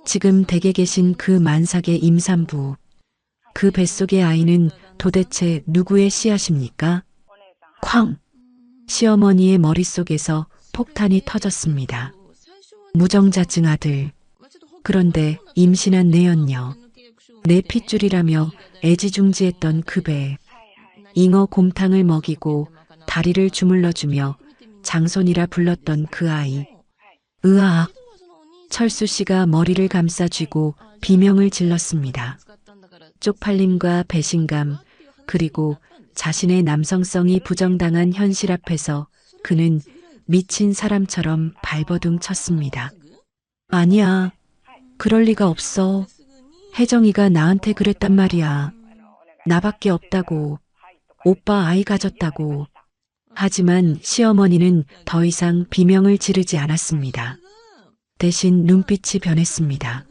지금 댁에 계신 그 만삭의 임산부, 그 뱃속의 아이는 도대체 누구의 씨앗입니까? 쾅! 시어머니의 머릿속에서 폭탄이 터졌습니다. 무정자증 아들. 그런데 임신한 내연녀. 내 핏줄이라며 애지중지했던 그 배. 잉어 곰탕을 먹이고 다리를 주물러주며 장손이라 불렀던 그 아이. 으악! 철수 씨가 머리를 감싸쥐고 비명을 질렀습니다. 쪽팔림과 배신감, 그리고 자신의 남성성이 부정당한 현실 앞에서 그는 미친 사람처럼 발버둥 쳤습니다. 아니야. 그럴 리가 없어. 혜정이가 나한테 그랬단 말이야. 나밖에 없다고. 오빠 아이 가졌다고. 하지만 시어머니는 더 이상 비명을 지르지 않았습니다. 대신 눈빛이 변했습니다.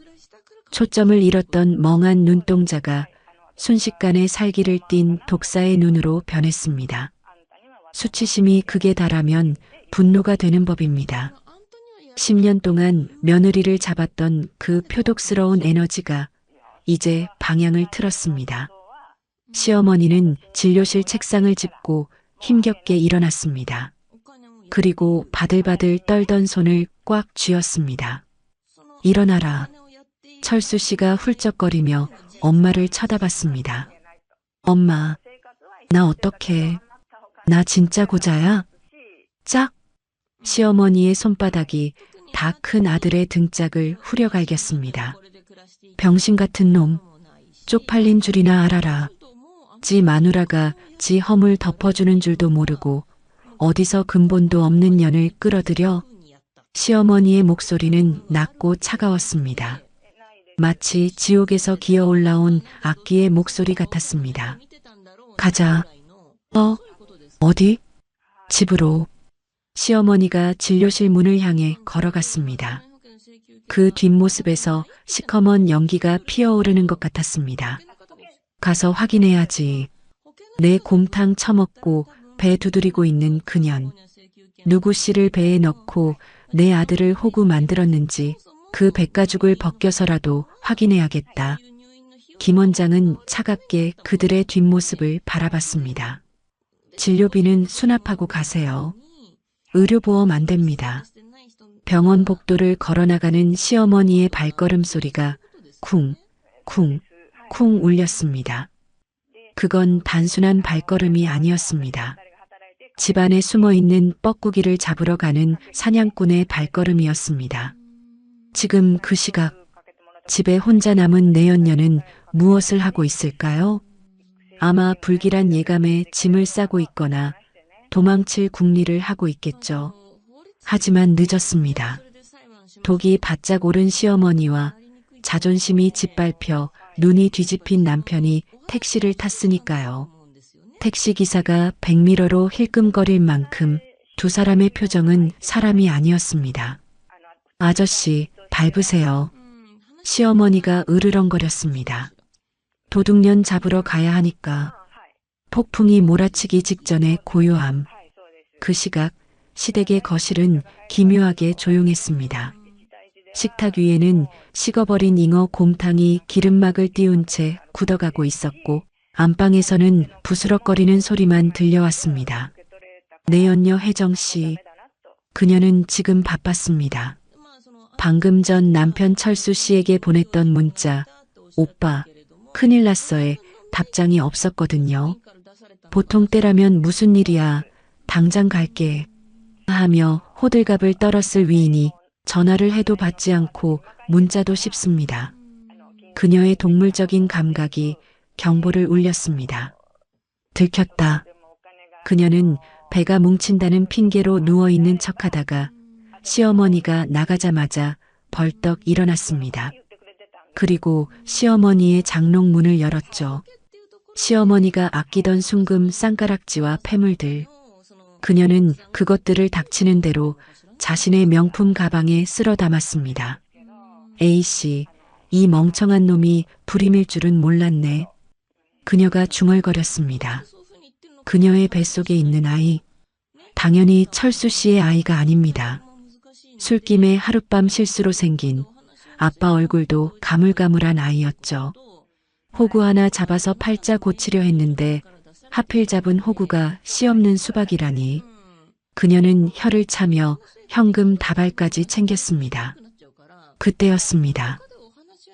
초점을 잃었던 멍한 눈동자가 순식간에 살기를 띤 독사의 눈으로 변했습니다. 수치심이 극에 달하면 분노가 되는 법입니다. 10년 동안 며느리를 잡았던 그 표독스러운 에너지가 이제 방향을 틀었습니다. 시어머니는 진료실 책상을 짚고 힘겹게 일어났습니다. 그리고 바들바들 떨던 손을 꽉 쥐었습니다. 일어나라. 철수 씨가 훌쩍거리며 엄마를 쳐다봤습니다. 엄마, 나 어떡해. 나 진짜 고자야? 짝! 시어머니의 손바닥이 다 큰 아들의 등짝을 후려갈겼습니다. 병신 같은 놈, 쪽팔린 줄이나 알아라. 지 마누라가 지 허물 덮어주는 줄도 모르고 어디서 근본도 없는 년을 끌어들여. 시어머니의 목소리는 낮고 차가웠습니다. 마치 지옥에서 기어 올라온 악기의 목소리 같았습니다. 가자. 어디? 집으로. 시어머니가 진료실 문을 향해 걸어갔습니다. 그 뒷모습에서 시커먼 연기가 피어오르는 것 같았습니다. 가서 확인해야지. 내 곰탕 처먹고 배 두드리고 있는 그년. 누구 씨를 배에 넣고 내 아들을 호구 만들었는지 그 백가죽을 벗겨서라도 확인해야겠다. 김 원장은 차갑게 그들의 뒷모습을 바라봤습니다. 진료비는 수납하고 가세요. 의료보험 안 됩니다. 병원 복도를 걸어나가는 시어머니의 발걸음 소리가 쿵, 쿵, 쿵 울렸습니다. 그건 단순한 발걸음이 아니었습니다. 집안에 숨어있는 뻐꾸기를 잡으러 가는 사냥꾼의 발걸음이었습니다. 지금 그 시각, 집에 혼자 남은 내연녀는 무엇을 하고 있을까요? 아마 불길한 예감에 짐을 싸고 있거나 도망칠 궁리를 하고 있겠죠. 하지만 늦었습니다. 독이 바짝 오른 시어머니와 자존심이 짓밟혀 눈이 뒤집힌 남편이 택시를 탔으니까요. 택시기사가 백미러로 힐끔거릴 만큼 두 사람의 표정은 사람이 아니었습니다. 아저씨, 밟으세요. 시어머니가 으르렁거렸습니다. 도둑년 잡으러 가야 하니까. 폭풍이 몰아치기 직전의 고요함. 그 시각 시댁의 거실은 기묘하게 조용했습니다. 식탁 위에는 식어버린 잉어 곰탕이 기름막을 띄운 채 굳어가고 있었고 안방에서는 부스럭거리는 소리만 들려왔습니다. 내연녀 혜정 씨, 그녀는 지금 바빴습니다. 방금 전 남편 철수 씨에게 보냈던 문자, 오빠, 큰일 났어에 답장이 없었거든요. 보통 때라면 무슨 일이야, 당장 갈게 하며 호들갑을 떨었을 위인이 전화를 해도 받지 않고 문자도 씹습니다. 그녀의 동물적인 감각이 경보를 울렸습니다. 들켰다. 그녀는 배가 뭉친다는 핑계로 누워있는 척하다가 시어머니가 나가자마자 벌떡 일어났습니다. 그리고 시어머니의 장롱 문을 열었죠. 시어머니가 아끼던 순금 쌍가락지와 패물들. 그녀는 그것들을 닥치는 대로 자신의 명품 가방에 쓸어 담았습니다. A씨, 이 멍청한 놈이 불임일 줄은 몰랐네. 그녀가 중얼거렸습니다. 그녀의 뱃속에 있는 아이, 당연히 철수 씨의 아이가 아닙니다. 술김에 하룻밤 실수로 생긴 아빠 얼굴도 가물가물한 아이였죠. 호구 하나 잡아서 팔자 고치려 했는데 하필 잡은 호구가 씨 없는 수박이라니. 그녀는 혀를 차며 현금 다발까지 챙겼습니다. 그때였습니다.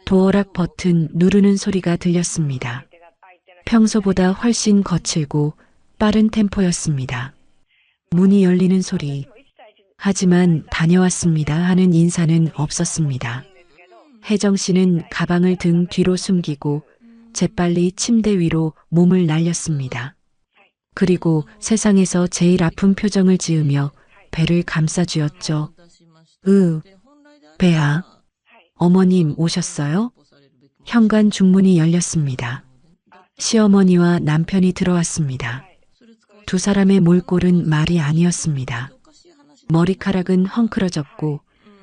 도어락 버튼 누르는 소리가 들렸습니다. 평소보다 훨씬 거칠고 빠른 템포였습니다. 문이 열리는 소리. 하지만 다녀왔습니다 하는 인사는 없었습니다. 혜정 씨는 가방을 등 뒤로 숨기고 재빨리 침대 위로 몸을 날렸습니다. 그리고 세상에서 제일 아픈 표정을 지으며 배를 감싸쥐었죠. 배야. 어머님 오셨어요? 현관 중문이 열렸습니다. 시어머니와 남편이 들어왔습니다. 두 사람의 몰골은 말이 아니었습니다. 머리카락은 헝클어졌고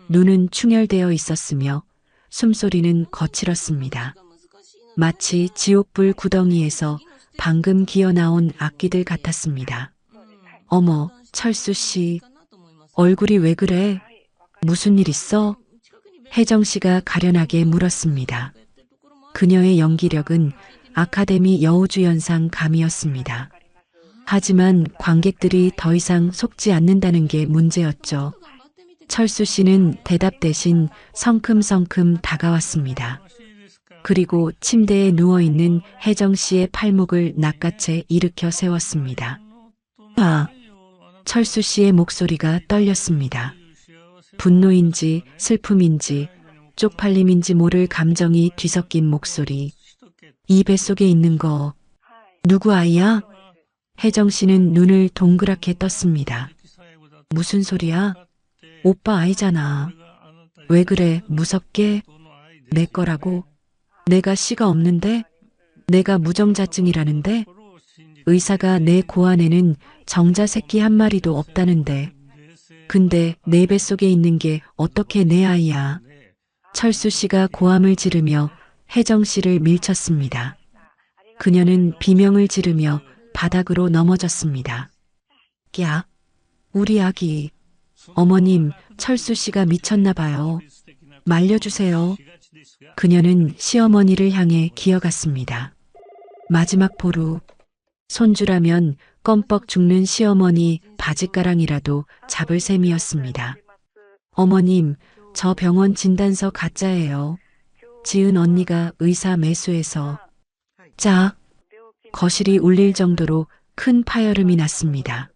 눈은 충혈되어 있었으며 숨소리는 거칠었습니다. 마치 지옥불 구덩이에서 방금 기어나온 악기들 같았습니다. 어머, 철수 씨, 얼굴이 왜 그래? 무슨 일 있어? 혜정 씨가 가련하게 물었습니다. 그녀의 연기력은 아카데미 여우주연상 감이었습니다. 하지만 관객들이 더 이상 속지 않는다는 게 문제였죠. 철수 씨는 대답 대신 성큼성큼 다가왔습니다. 그리고 침대에 누워있는 혜정 씨의 팔목을 낚아채 일으켜 세웠습니다. 아! 철수 씨의 목소리가 떨렸습니다. 분노인지 슬픔인지 쪽팔림인지 모를 감정이 뒤섞인 목소리. 이 뱃속에 있는 거 누구 아이야? 혜정 씨는 눈을 동그랗게 떴습니다. 무슨 소리야? 오빠 아이잖아. 왜 그래 무섭게? 내 거라고? 내가 씨가 없는데? 내가 무정자증이라는데? 의사가 내 고안에는 정자 새끼 한 마리도 없다는데. 근데 내 뱃속에 있는 게 어떻게 내 아이야? 철수 씨가 고함을 지르며 혜정 씨를 밀쳤습니다. 그녀는 비명을 지르며 바닥으로 넘어졌습니다. 야, 우리 아기. 어머님, 철수 씨가 미쳤나 봐요. 말려주세요. 그녀는 시어머니를 향해 기어갔습니다. 마지막 보루. 손주라면 껌뻑 죽는 시어머니 바짓가랑이라도 잡을 셈이었습니다. 어머님, 저 병원 진단서 가짜예요. 지은 언니가 의사 매수해서. 짝! 거실이 울릴 정도로 큰 파열음이 났습니다.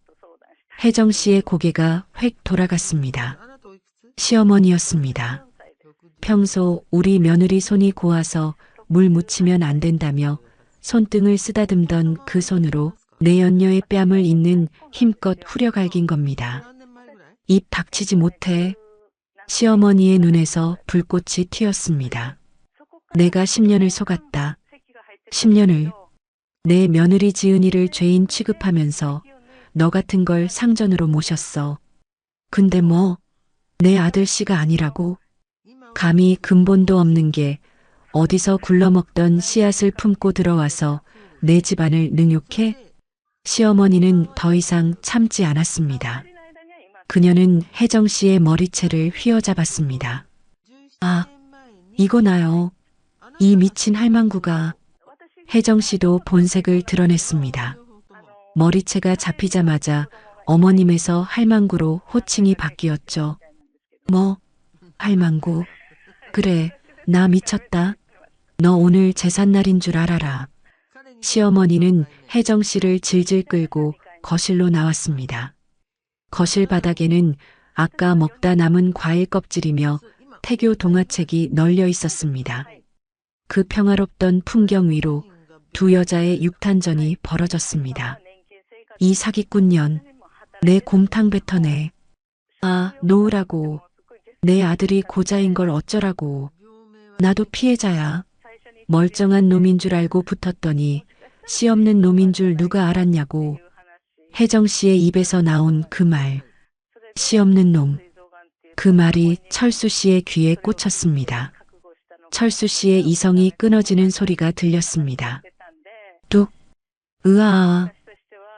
혜정 씨의 고개가 획 돌아갔습니다. 시어머니였습니다. 평소 우리 며느리 손이 고와서 물 묻히면 안 된다며 손등을 쓰다듬던 그 손으로 내 연녀의 뺨을 잇는 힘껏 후려갈긴 겁니다. 입 닥치지 못해. 시어머니의 눈에서 불꽃이 튀었습니다. 내가 10년을 속았다. 10년을. 내 며느리 지은이를 죄인 취급하면서 너 같은 걸 상전으로 모셨어. 근데 뭐, 내 아들 씨가 아니라고? 감히 근본도 없는 게 어디서 굴러먹던 씨앗을 품고 들어와서 내 집안을 능욕해? 시어머니는 더 이상 참지 않았습니다. 그녀는 혜정 씨의 머리채를 휘어잡았습니다. 아, 이거 나요. 이 미친 할망구가. 혜정 씨도 본색을 드러냈습니다. 머리채가 잡히자마자 어머님에서 할망구로 호칭이 바뀌었죠. 뭐, 할망구. 그래, 나 미쳤다. 너 오늘 제삿날인 줄 알아라. 시어머니는 혜정 씨를 질질 끌고 거실로 나왔습니다. 거실 바닥에는 아까 먹다 남은 과일 껍질이며 태교 동화책이 널려 있었습니다. 그 평화롭던 풍경 위로 두 여자의 육탄전이 벌어졌습니다. 이 사기꾼년, 내 곰탕 뱉어내. 아, 놓으라고. 내 아들이 고자인 걸 어쩌라고. 나도 피해자야. 멀쩡한 놈인 줄 알고 붙었더니 씨 없는 놈인 줄 누가 알았냐고. 혜정 씨의 입에서 나온 그 말. 씨 없는 놈. 그 말이 철수 씨의 귀에 꽂혔습니다. 철수 씨의 이성이 끊어지는 소리가 들렸습니다. 뚝. 으아.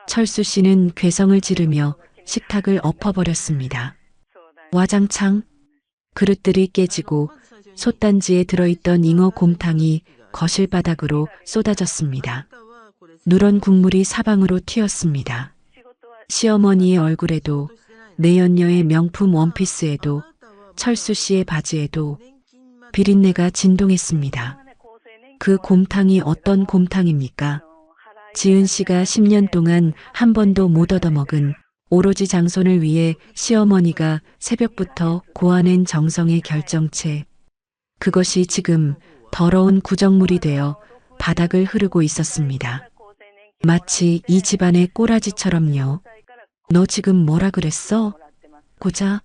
철수 씨는 괴성을 지르며 식탁을 엎어버렸습니다. 와장창. 그릇들이 깨지고 솥단지에 들어있던 잉어 곰탕이 거실 바닥으로 쏟아졌습니다. 누런 국물이 사방으로 튀었습니다. 시어머니의 얼굴에도, 내연녀의 명품 원피스에도, 철수 씨의 바지에도 비린내가 진동했습니다. 그 곰탕이 어떤 곰탕입니까? 지은 씨가 10년 동안 한 번도 못 얻어먹은 오로지 장손을 위해 시어머니가 새벽부터 고아낸 정성의 결정체. 그것이 지금 더러운 구정물이 되어 바닥을 흐르고 있었습니다. 마치 이 집안의 꼬라지처럼요. 너 지금 뭐라 그랬어? 고자?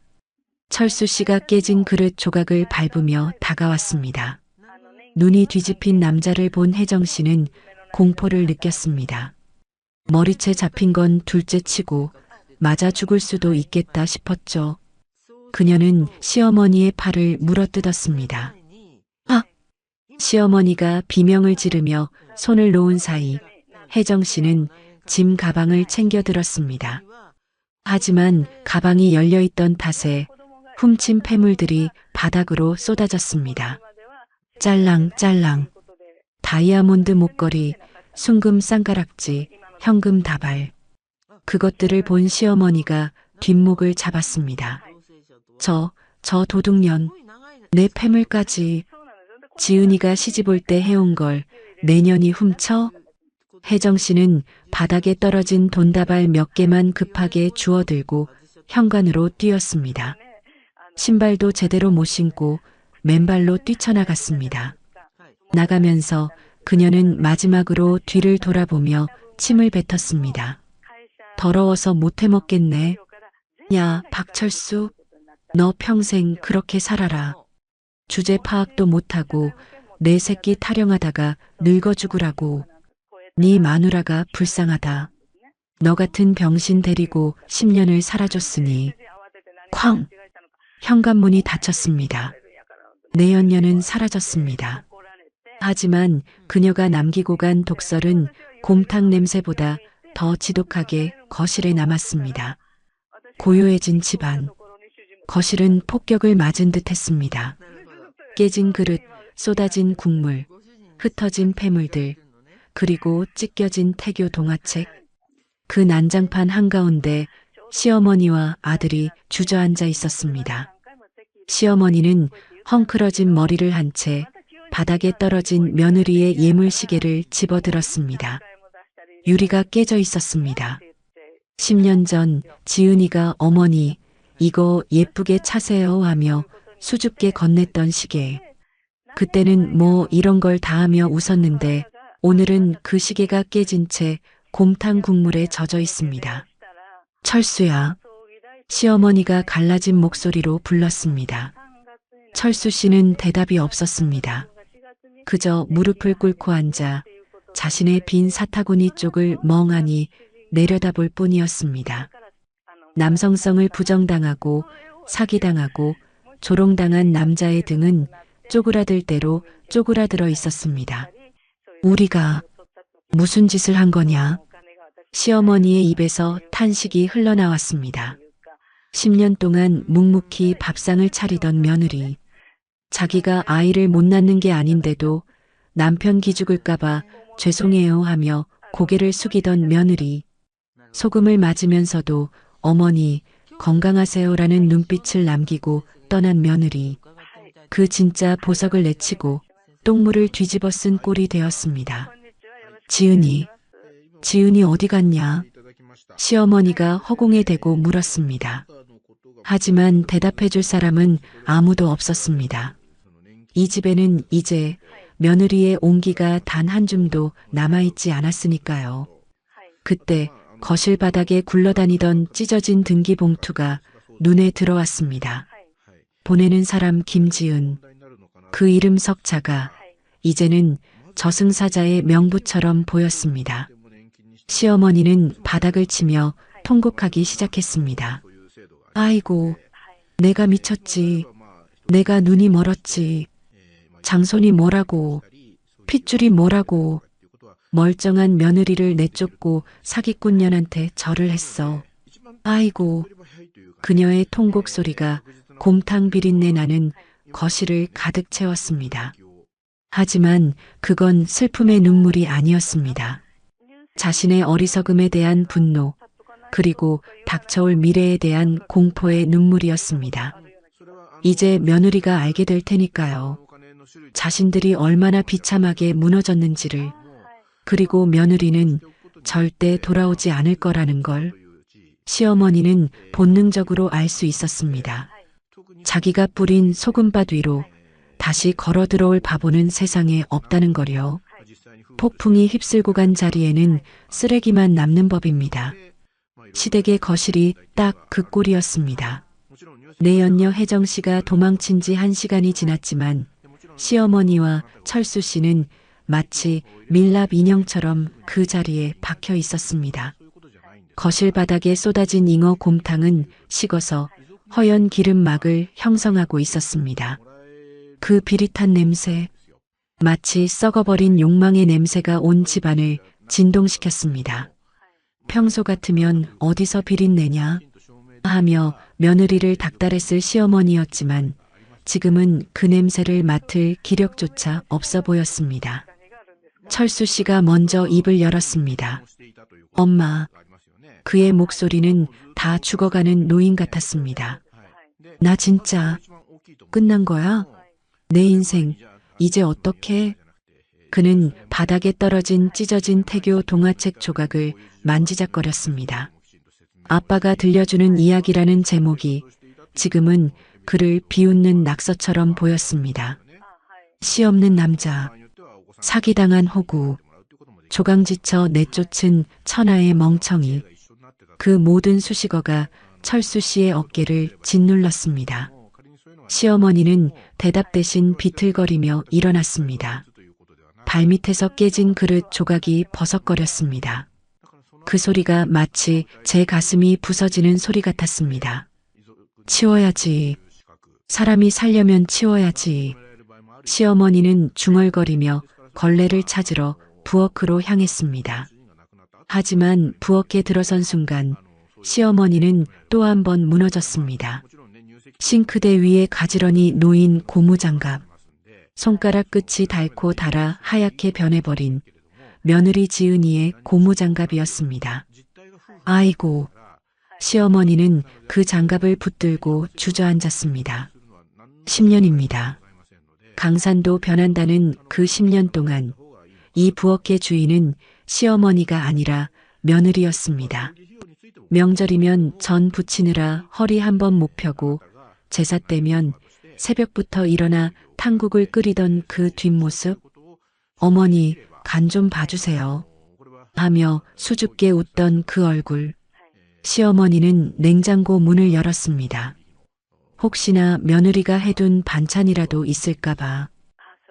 철수 씨가 깨진 그릇 조각을 밟으며 다가왔습니다. 눈이 뒤집힌 남자를 본 혜정 씨는 공포를 느꼈습니다. 머리채 잡힌 건 둘째 치고 맞아 죽을 수도 있겠다 싶었죠. 그녀는 시어머니의 팔을 물어뜯었습니다. 아! 시어머니가 비명을 지르며 손을 놓은 사이 혜정 씨는 짐 가방을 챙겨 들었습니다. 하지만 가방이 열려있던 탓에 훔친 폐물들이 바닥으로 쏟아졌습니다. 짤랑짤랑. 다이아몬드 목걸이, 순금 쌍가락지, 현금 다발. 그것들을 본 시어머니가 뒷목을 잡았습니다. 저 도둑년, 내 폐물까지. 지은이가 시집올 때 해온 걸 내년이 훔쳐? 혜정 씨는 바닥에 떨어진 돈다발 몇 개만 급하게 주워들고 현관으로 뛰었습니다. 신발도 제대로 못 신고 맨발로 뛰쳐나갔습니다. 나가면서 그녀는 마지막으로 뒤를 돌아보며 침을 뱉었습니다. 더러워서 못 해먹겠네. 야, 박철수, 너 평생 그렇게 살아라. 주제 파악도 못하고 내 새끼 타령하다가 늙어 죽으라고. 네 마누라가 불쌍하다. 너 같은 병신 데리고 10년을 살아줬으니. 쾅! 현관문이 닫혔습니다. 내연녀는 사라졌습니다. 하지만 그녀가 남기고 간 독설은 곰탕 냄새보다 더 지독하게 거실에 남았습니다. 고요해진 집안. 거실은 폭격을 맞은 듯 했습니다. 깨진 그릇, 쏟아진 국물, 흩어진 폐물들, 그리고 찢겨진 태교 동화책. 그 난장판 한가운데 시어머니와 아들이 주저앉아 있었습니다. 시어머니는 헝클어진 머리를 한 채 바닥에 떨어진 며느리의 예물시계를 집어들었습니다. 유리가 깨져 있었습니다. 10년 전 지은이가 어머니, 이거 예쁘게 차세요 하며 수줍게 건넸던 시계. 그때는 뭐 이런 걸 다 하며 웃었는데 오늘은 그 시계가 깨진 채 곰탕 국물에 젖어 있습니다. 철수야. 시어머니가 갈라진 목소리로 불렀습니다. 철수 씨는 대답이 없었습니다. 그저 무릎을 꿇고 앉아 자신의 빈 사타구니 쪽을 멍하니 내려다볼 뿐이었습니다. 남성성을 부정당하고 사기당하고 조롱당한 남자의 등은 쪼그라들 대로 쪼그라들어 있었습니다. 우리가 무슨 짓을 한 거냐? 시어머니의 입에서 탄식이 흘러나왔습니다. 10년 동안 묵묵히 밥상을 차리던 며느리. 자기가 아이를 못 낳는 게 아닌데도 남편 기죽을까봐 죄송해요 하며 고개를 숙이던 며느리. 소금을 맞으면서도 어머니 건강하세요라는 눈빛을 남기고 떠난 며느리. 그 진짜 보석을 내치고 똥물을 뒤집어 쓴 꼴이 되었습니다. 지은이 어디 갔냐? 시어머니가 허공에 대고 물었습니다. 하지만 대답해 줄 사람은 아무도 없었습니다. 이 집에는 이제 며느리의 온기가 단 한 줌도 남아있지 않았으니까요. 그때 거실 바닥에 굴러다니던 찢어진 등기 봉투가 눈에 들어왔습니다. 보내는 사람 김지은. 그 이름 석자가 이제는 저승사자의 명부처럼 보였습니다. 시어머니는 바닥을 치며 통곡하기 시작했습니다. 아이고, 내가 미쳤지. 내가 눈이 멀었지. 장손이 뭐라고, 핏줄이 뭐라고, 멀쩡한 며느리를 내쫓고 사기꾼년한테 절을 했어. 아이고, 그녀의 통곡 소리가 곰탕 비린내 나는 거실을 가득 채웠습니다. 하지만 그건 슬픔의 눈물이 아니었습니다. 자신의 어리석음에 대한 분노, 그리고 닥쳐올 미래에 대한 공포의 눈물이었습니다. 이제 며느리가 알게 될 테니까요. 자신들이 얼마나 비참하게 무너졌는지를, 그리고 며느리는 절대 돌아오지 않을 거라는 걸 시어머니는 본능적으로 알 수 있었습니다. 자기가 뿌린 소금밭 위로 다시 걸어 들어올 바보는 세상에 없다는 거요. 폭풍이 휩쓸고 간 자리에는 쓰레기만 남는 법입니다. 시댁의 거실이 딱 그 꼴이었습니다. 내연녀 혜정 씨가 도망친 지 1시간이 지났지만 시어머니와 철수 씨는 마치 밀랍 인형처럼 그 자리에 박혀 있었습니다. 거실 바닥에 쏟아진 잉어 곰탕은 식어서 허연 기름막을 형성하고 있었습니다. 그 비릿한 냄새, 마치 썩어버린 욕망의 냄새가 온 집안을 진동시켰습니다. 평소 같으면 어디서 비린내냐 하며 며느리를 닥달했을 시어머니였지만 지금은 그 냄새를 맡을 기력조차 없어 보였습니다. 철수 씨가 먼저 입을 열었습니다. 엄마. 그의 목소리는 다 죽어가는 노인 같았습니다. 나 진짜 끝난 거야? 내 인생 이제 어떡해? 그는 바닥에 떨어진 찢어진 태교 동화책 조각을 만지작거렸습니다. 아빠가 들려주는 이야기라는 제목이 지금은 그를 비웃는 낙서처럼 보였습니다. 시 없는 남자, 사기당한 호구, 조강지쳐 내쫓은 천하의 멍청이. 그 모든 수식어가 철수 씨의 어깨를 짓눌렀습니다. 시어머니는 대답 대신 비틀거리며 일어났습니다. 발밑에서 깨진 그릇 조각이 버석거렸습니다. 그 소리가 마치 제 가슴이 부서지는 소리 같았습니다. 치워야지. 사람이 살려면 치워야지. 시어머니는 중얼거리며 걸레를 찾으러 부엌으로 향했습니다. 하지만 부엌에 들어선 순간 시어머니는 또 한 번 무너졌습니다. 싱크대 위에 가지런히 놓인 고무장갑, 손가락 끝이 닳고 닳아 하얗게 변해버린 며느리 지은이의 고무장갑이었습니다. 아이고, 시어머니는 그 장갑을 붙들고 주저앉았습니다. 10년입니다. 강산도 변한다는 그 10년 동안 이 부엌의 주인은 시어머니가 아니라 며느리였습니다. 명절이면 전 부치느라 허리 한번 못 펴고 제사 때면 새벽부터 일어나 탕국을 끓이던 그 뒷모습, 어머니 간 좀 봐주세요 하며 수줍게 웃던 그 얼굴. 시어머니는 냉장고 문을 열었습니다. 혹시나 며느리가 해둔 반찬이라도 있을까봐.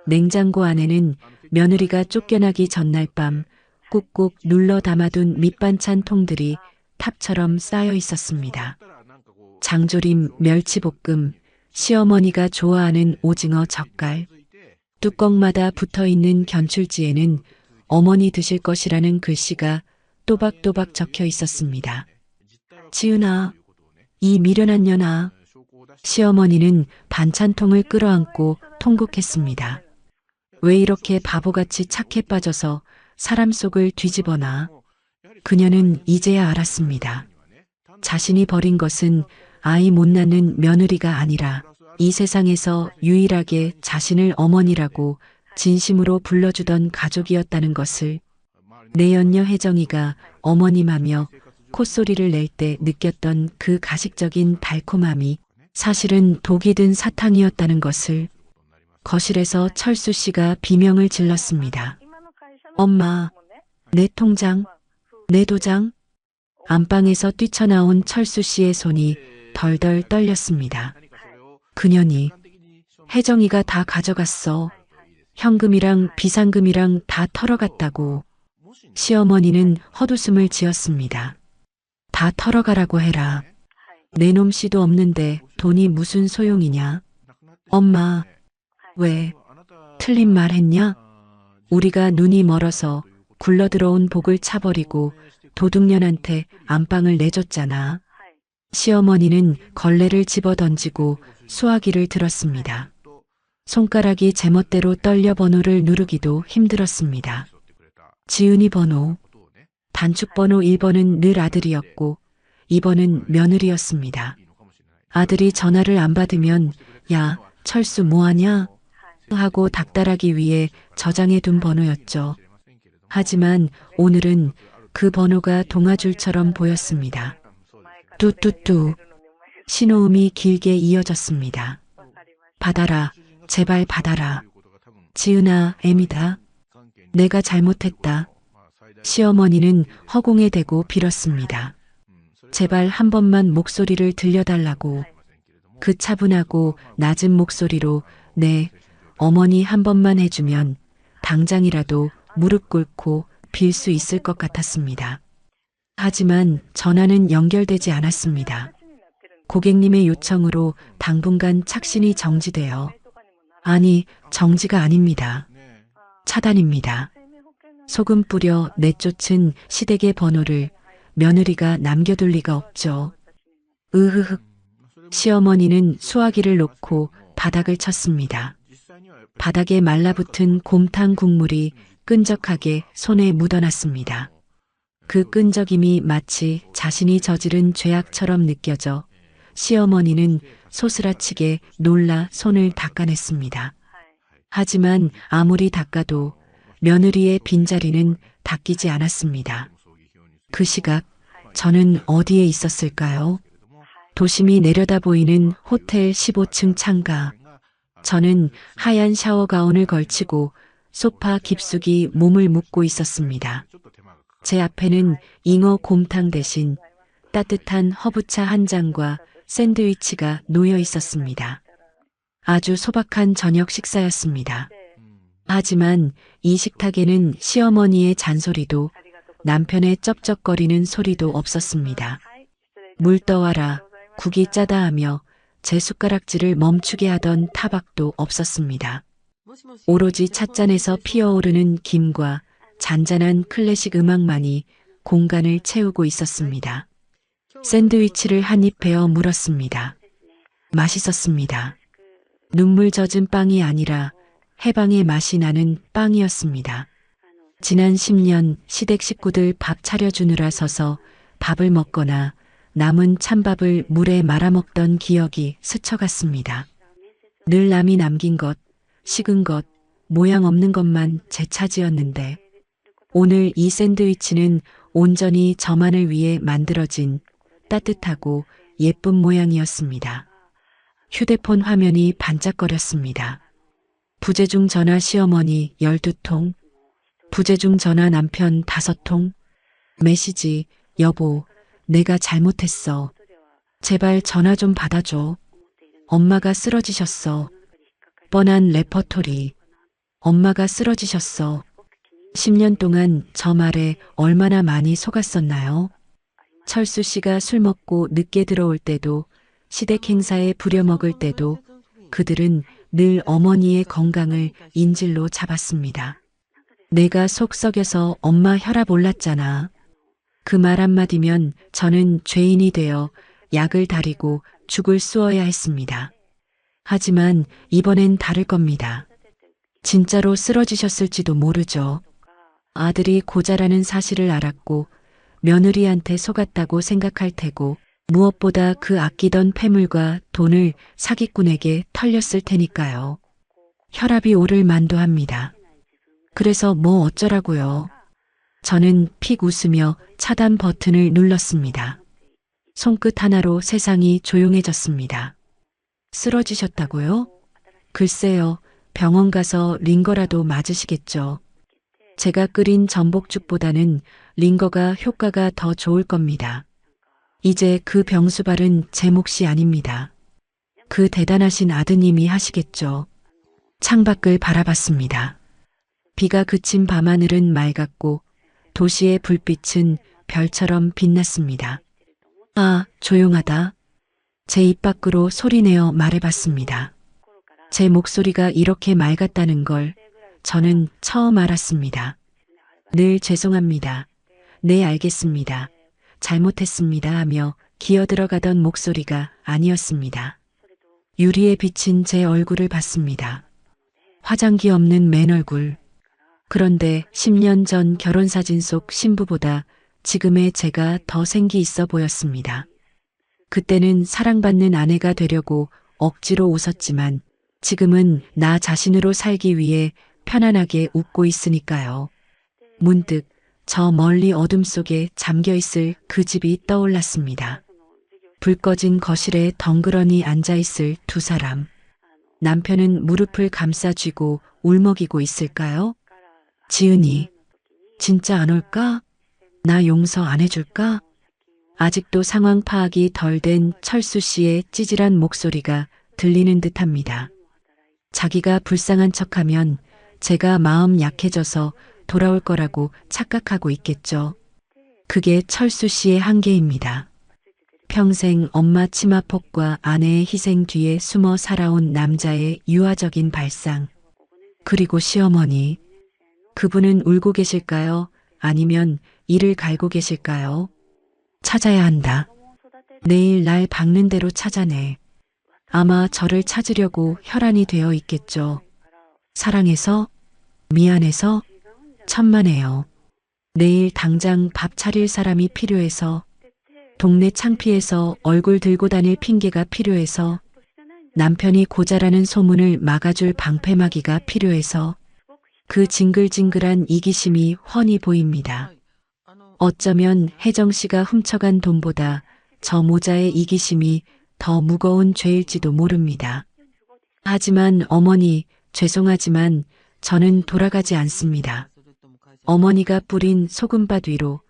냉장고 안에는 며느리가 쫓겨나기 전날 밤 꾹꾹 눌러 담아둔 밑반찬 통들이 탑처럼 쌓여 있었습니다. 장조림, 멸치볶음, 시어머니가 좋아하는 오징어 젓갈, 뚜껑마다 붙어있는 견출지에는 어머니 드실 것이라는 글씨가 또박또박 적혀 있었습니다. 지은아, 이 미련한 년아. 시어머니는 반찬통을 끌어안고 통곡했습니다. 왜 이렇게 바보같이 착해 빠져서 사람 속을 뒤집어놔. 그녀는 이제야 알았습니다. 자신이 버린 것은 아이 못 낳는 며느리가 아니라 이 세상에서 유일하게 자신을 어머니라고 진심으로 불러주던 가족이었다는 것을 내연녀 혜정이가 어머님하며 콧소리를 낼 때 느꼈던 그 가식적인 달콤함이 사실은 독이 든 사탕이었다는 것을 거실에서 철수 씨가 비명을 질렀습니다. 엄마, 내 통장, 내 도장? 안방에서 뛰쳐나온 철수 씨의 손이 덜덜 떨렸습니다. 그년이 혜정이가 다 가져갔어. 현금이랑 비상금이랑 다 털어갔다고. 시어머니는 헛웃음을 지었습니다. 다 털어가라고 해라. 내 놈씨도 없는데 돈이 무슨 소용이냐? 엄마, 왜 틀린 말 했냐? 우리가 눈이 멀어서 굴러들어온 복을 차버리고 도둑년한테 안방을 내줬잖아. 시어머니는 걸레를 집어던지고 수화기를 들었습니다. 손가락이 제멋대로 떨려 번호를 누르기도 힘들었습니다. 지은이 번호, 단축번호 1번은 늘 아들이었고 2번은 며느리였습니다. 아들이 전화를 안 받으면 야, 철수 뭐하냐? 하고 닥달하기 위해 저장해 둔 번호였죠. 하지만 오늘은 그 번호가 동아줄처럼 보였습니다. 뚜뚜뚜. 신호음이 길게 이어졌습니다. 받아라. 제발 받아라. 지은아, 애미다. 내가 잘못했다. 시어머니는 허공에 대고 빌었습니다. 제발 한 번만 목소리를 들려달라고. 그 차분하고 낮은 목소리로 네, 어머니 한 번만 해주면 당장이라도 무릎 꿇고 빌 수 있을 것 같았습니다. 하지만 전화는 연결되지 않았습니다. 고객님의 요청으로 당분간 착신이 정지되어 아니, 정지가 아닙니다. 차단입니다. 소금 뿌려 내쫓은 시댁의 번호를 며느리가 남겨둘 리가 없죠. 으흐흑. 시어머니는 수화기를 놓고 바닥을 쳤습니다. 바닥에 말라붙은 곰탕 국물이 끈적하게 손에 묻어났습니다. 그 끈적임이 마치 자신이 저지른 죄악처럼 느껴져 시어머니는 소스라치게 놀라 손을 닦아냈습니다. 하지만 아무리 닦아도 며느리의 빈자리는 닦이지 않았습니다. 그 시각 저는 어디에 있었을까요? 도심이 내려다 보이는 호텔 15층 창가. 저는 하얀 샤워 가운을 걸치고 소파 깊숙이 몸을 묻고 있었습니다. 제 앞에는 잉어 곰탕 대신 따뜻한 허브차 한 잔과 샌드위치가 놓여 있었습니다. 아주 소박한 저녁 식사였습니다. 하지만 이 식탁에는 시어머니의 잔소리도 남편의 쩝쩝거리는 소리도 없었습니다. 물 떠와라, 국이 짜다 하며 제 숟가락질을 멈추게 하던 타박도 없었습니다. 오로지 찻잔에서 피어오르는 김과 잔잔한 클래식 음악만이 공간을 채우고 있었습니다. 샌드위치를 한 입 베어 물었습니다. 맛있었습니다. 눈물 젖은 빵이 아니라 해방의 맛이 나는 빵이었습니다. 지난 10년 시댁 식구들 밥 차려주느라 서서 밥을 먹거나 남은 찬밥을 물에 말아먹던 기억이 스쳐갔습니다. 늘 남이 남긴 것, 식은 것, 모양 없는 것만 제 차지였는데 오늘 이 샌드위치는 온전히 저만을 위해 만들어진 따뜻하고 예쁜 모양이었습니다. 휴대폰 화면이 반짝거렸습니다. 부재중 전화 시어머니 12통, 부재중 전화 남편 5통, 메시지 여보, 내가 잘못했어. 제발 전화 좀 받아줘. 엄마가 쓰러지셨어. 뻔한 레퍼토리. 엄마가 쓰러지셨어. 10년 동안 저 말에 얼마나 많이 속았었나요? 철수 씨가 술 먹고 늦게 들어올 때도 시댁 행사에 부려먹을 때도 그들은 늘 어머니의 건강을 인질로 잡았습니다. 내가 속 썩여서 엄마 혈압 올랐잖아. 그 말 한마디면 저는 죄인이 되어 약을 다리고 죽을 쑤어야 했습니다. 하지만 이번엔 다를 겁니다. 진짜로 쓰러지셨을지도 모르죠. 아들이 고자라는 사실을 알았고 며느리한테 속았다고 생각할 테고 무엇보다 그 아끼던 폐물과 돈을 사기꾼에게 털렸을 테니까요. 혈압이 오를 만도 합니다. 그래서 뭐 어쩌라고요. 저는 픽 웃으며 차단 버튼을 눌렀습니다. 손끝 하나로 세상이 조용해졌습니다. 쓰러지셨다고요? 글쎄요, 병원 가서 링거라도 맞으시겠죠. 제가 끓인 전복죽보다는 링거가 효과가 더 좋을 겁니다. 이제 그 병수발은 제 몫이 아닙니다. 그 대단하신 아드님이 하시겠죠. 창밖을 바라봤습니다. 비가 그친 밤하늘은 맑았고 도시의 불빛은 별처럼 빛났습니다. 아, 조용하다. 제 입 밖으로 소리내어 말해봤습니다. 제 목소리가 이렇게 맑았다는 걸 저는 처음 알았습니다. 늘 죄송합니다. 네, 알겠습니다. 잘못했습니다 하며 기어들어가던 목소리가 아니었습니다. 유리에 비친 제 얼굴을 봤습니다. 화장기 없는 맨 얼굴. 그런데 10년 전 결혼사진 속 신부보다 지금의 제가 더 생기 있어 보였습니다. 그때는 사랑받는 아내가 되려고 억지로 웃었지만 지금은 나 자신으로 살기 위해 편안하게 웃고 있으니까요. 문득 저 멀리 어둠 속에 잠겨있을 그 집이 떠올랐습니다. 불 꺼진 거실에 덩그러니 앉아있을 두 사람. 남편은 무릎을 감싸 쥐고 울먹이고 있을까요? 지은이, 진짜 안 올까? 나 용서 안 해줄까? 아직도 상황 파악이 덜 된 철수 씨의 찌질한 목소리가 들리는 듯합니다. 자기가 불쌍한 척하면 제가 마음 약해져서 돌아올 거라고 착각하고 있겠죠. 그게 철수 씨의 한계입니다. 평생 엄마 치마폭과 아내의 희생 뒤에 숨어 살아온 남자의 유아적인 발상. 그리고 시어머니. 그분은 울고 계실까요? 아니면 이를 갈고 계실까요? 찾아야 한다. 내일 날 박는 대로 찾아내. 아마 저를 찾으려고 혈안이 되어 있겠죠. 사랑해서, 미안해서, 천만에요. 내일 당장 밥 차릴 사람이 필요해서, 동네 창피해서 얼굴 들고 다닐 핑계가 필요해서, 남편이 고자라는 소문을 막아줄 방패막이가 필요해서, 그 징글징글한 이기심이 훤히 보입니다. 어쩌면 혜정 씨가 훔쳐간 돈보다 저 모자의 이기심이 더 무거운 죄일지도 모릅니다. 하지만 어머니, 죄송하지만 저는 돌아가지 않습니다. 어머니가 뿌린 소금밭 위로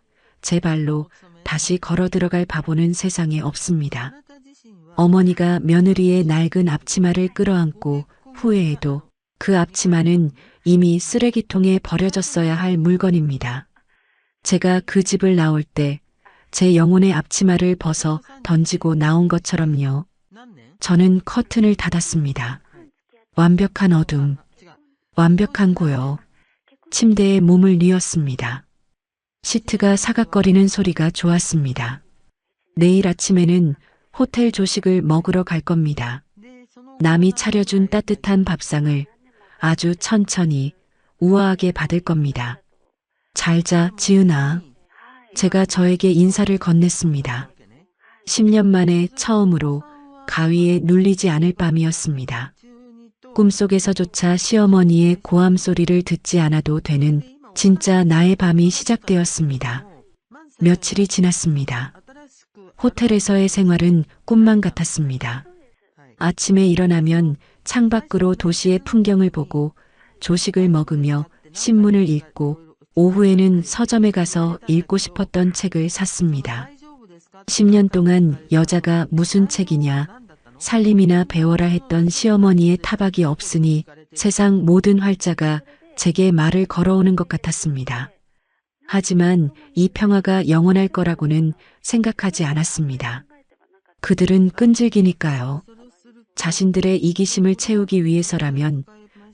제 발로 다시 걸어 들어갈 바보는 세상에 없습니다. 어머니가 며느리의 낡은 앞치마를 끌어안고 후회해도 그 앞치마는 이미 쓰레기통에 버려졌어야 할 물건입니다. 제가 그 집을 나올 때 제 영혼의 앞치마를 벗어 던지고 나온 것처럼요. 저는 커튼을 닫았습니다. 완벽한 어둠, 완벽한 고요. 침대에 몸을 뉘었습니다. 시트가 사각거리는 소리가 좋았습니다. 내일 아침에는 호텔 조식을 먹으러 갈 겁니다. 남이 차려준 따뜻한 밥상을 아주 천천히 우아하게 받을 겁니다. 잘 자, 지은아. 제가 저에게 인사를 건넸습니다. 10년 만에 처음으로 가위에 눌리지 않을 밤이었습니다. 꿈속에서조차 시어머니의 고함 소리를 듣지 않아도 되는 진짜 나의 밤이 시작되었습니다. 며칠이 지났습니다. 호텔에서의 생활은 꿈만 같았습니다. 아침에 일어나면 창밖으로 도시의 풍경을 보고 조식을 먹으며 신문을 읽고 오후에는 서점에 가서 읽고 싶었던 책을 샀습니다. 10년 동안 여자가 무슨 책이냐, 살림이나 배워라 했던 시어머니의 타박이 없으니 세상 모든 활자가 제게 말을 걸어오는 것 같았습니다. 하지만 이 평화가 영원할 거라고는 생각하지 않았습니다. 그들은 끈질기니까요. 자신들의 이기심을 채우기 위해서라면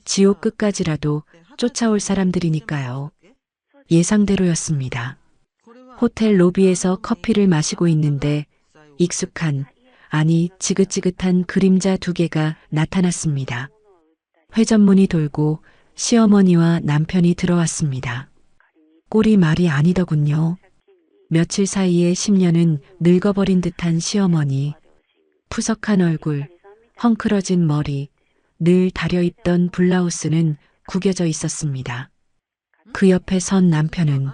지옥 끝까지라도 쫓아올 사람들이니까요. 예상대로였습니다. 호텔 로비에서 커피를 마시고 있는데 익숙한, 아니 지긋지긋한 그림자 두 개가 나타났습니다. 회전문이 돌고 시어머니와 남편이 들어왔습니다. 꼴이 말이 아니더군요. 며칠 사이에 10년은 늙어버린 듯한 시어머니. 푸석한 얼굴, 헝클어진 머리, 늘 다려입던 블라우스는 구겨져 있었습니다. 그 옆에 선 남편은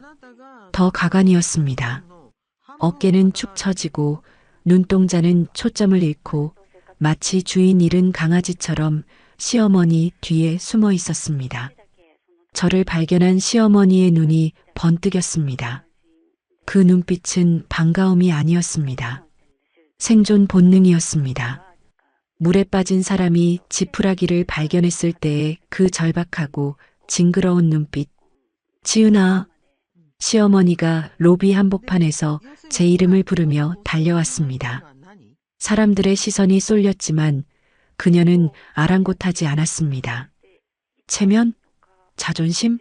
더 가관이었습니다. 어깨는 축 처지고 눈동자는 초점을 잃고 마치 주인 잃은 강아지처럼 시어머니 뒤에 숨어 있었습니다. 저를 발견한 시어머니의 눈이 번뜩였습니다. 그 눈빛은 반가움이 아니었습니다. 생존 본능이었습니다. 물에 빠진 사람이 지푸라기를 발견했을 때의 그 절박하고 징그러운 눈빛. 지은아. 시어머니가 로비 한복판에서 제 이름을 부르며 달려왔습니다. 사람들의 시선이 쏠렸지만 그녀는 아랑곳하지 않았습니다. 체면? 자존심?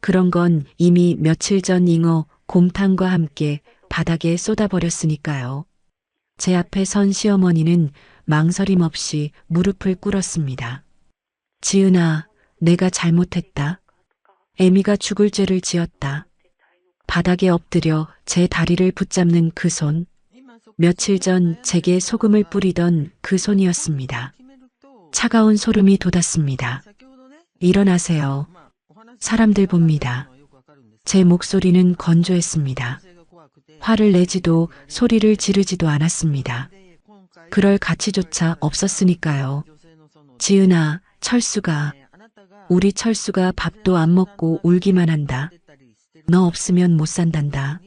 그런 건 이미 며칠 전 잉어 곰탕과 함께 바닥에 쏟아버렸으니까요. 제 앞에 선 시어머니는 망설임 없이 무릎을 꿇었습니다. 지은아, 내가 잘못했다. 애미가 죽을 죄를 지었다. 바닥에 엎드려 제 다리를 붙잡는 그 손. 며칠 전 제게 소금을 뿌리던 그 손이었습니다. 차가운 소름이 돋았습니다. 일어나세요. 사람들 봅니다. 제 목소리는 건조했습니다. 화를 내지도 소리를 지르지도 않았습니다. 그럴 가치조차 없었으니까요. 지은아, 우리 철수가 밥도 안 먹고 울기만 한다. 너 없으면 못 산단다.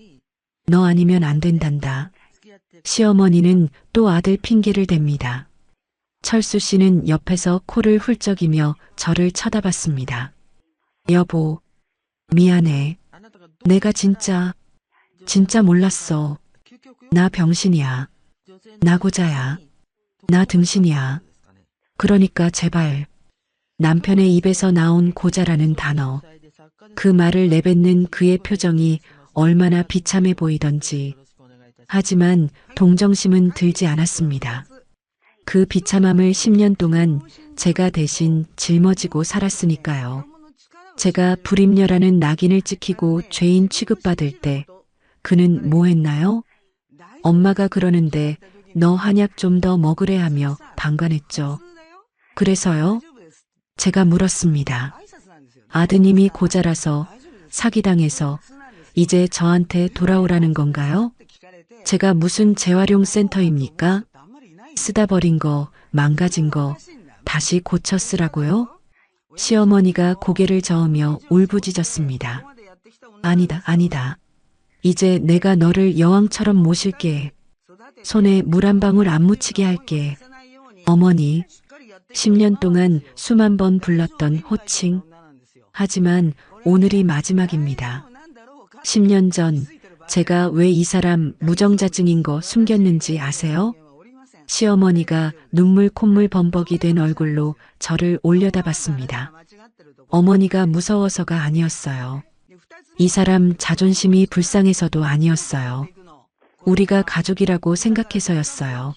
너 아니면 안 된단다. 시어머니는 또 아들 핑계를 댑니다. 철수 씨는 옆에서 코를 훌쩍이며 저를 쳐다봤습니다. 여보, 미안해. 내가 진짜 몰랐어. 나 병신이야. 나 고자야. 나 등신이야. 그러니까 제발. 남편의 입에서 나온 고자라는 단어. 그 말을 내뱉는 그의 표정이 얼마나 비참해 보이던지. 하지만 동정심은 들지 않았습니다. 그 비참함을 10년 동안 제가 대신 짊어지고 살았으니까요. 제가 불임녀라는 낙인을 찍히고 죄인 취급받을 때 그는 뭐 했나요? 엄마가 그러는데 너 한약 좀 더 먹으래 하며 방관했죠. 그래서요? 제가 물었습니다. 아드님이 고자라서 사기당해서 이제 저한테 돌아오라는 건가요? 제가 무슨 재활용 센터입니까? 쓰다 버린 거, 망가진 거 다시 고쳐 쓰라고요? 시어머니가 고개를 저으며 울부짖었습니다. 아니다. 이제 내가 너를 여왕처럼 모실게. 손에 물 한 방울 안 묻히게 할게. 어머니, 10년 동안 수만 번 불렀던 호칭. 하지만 오늘이 마지막입니다. 10년 전 제가 왜 이 사람 무정자증인 거 숨겼는지 아세요? 시어머니가 눈물 콧물 범벅이 된 얼굴로 저를 올려다봤습니다. 어머니가 무서워서가 아니었어요. 이 사람 자존심이 불쌍해서도 아니었어요. 우리가 가족이라고 생각해서였어요.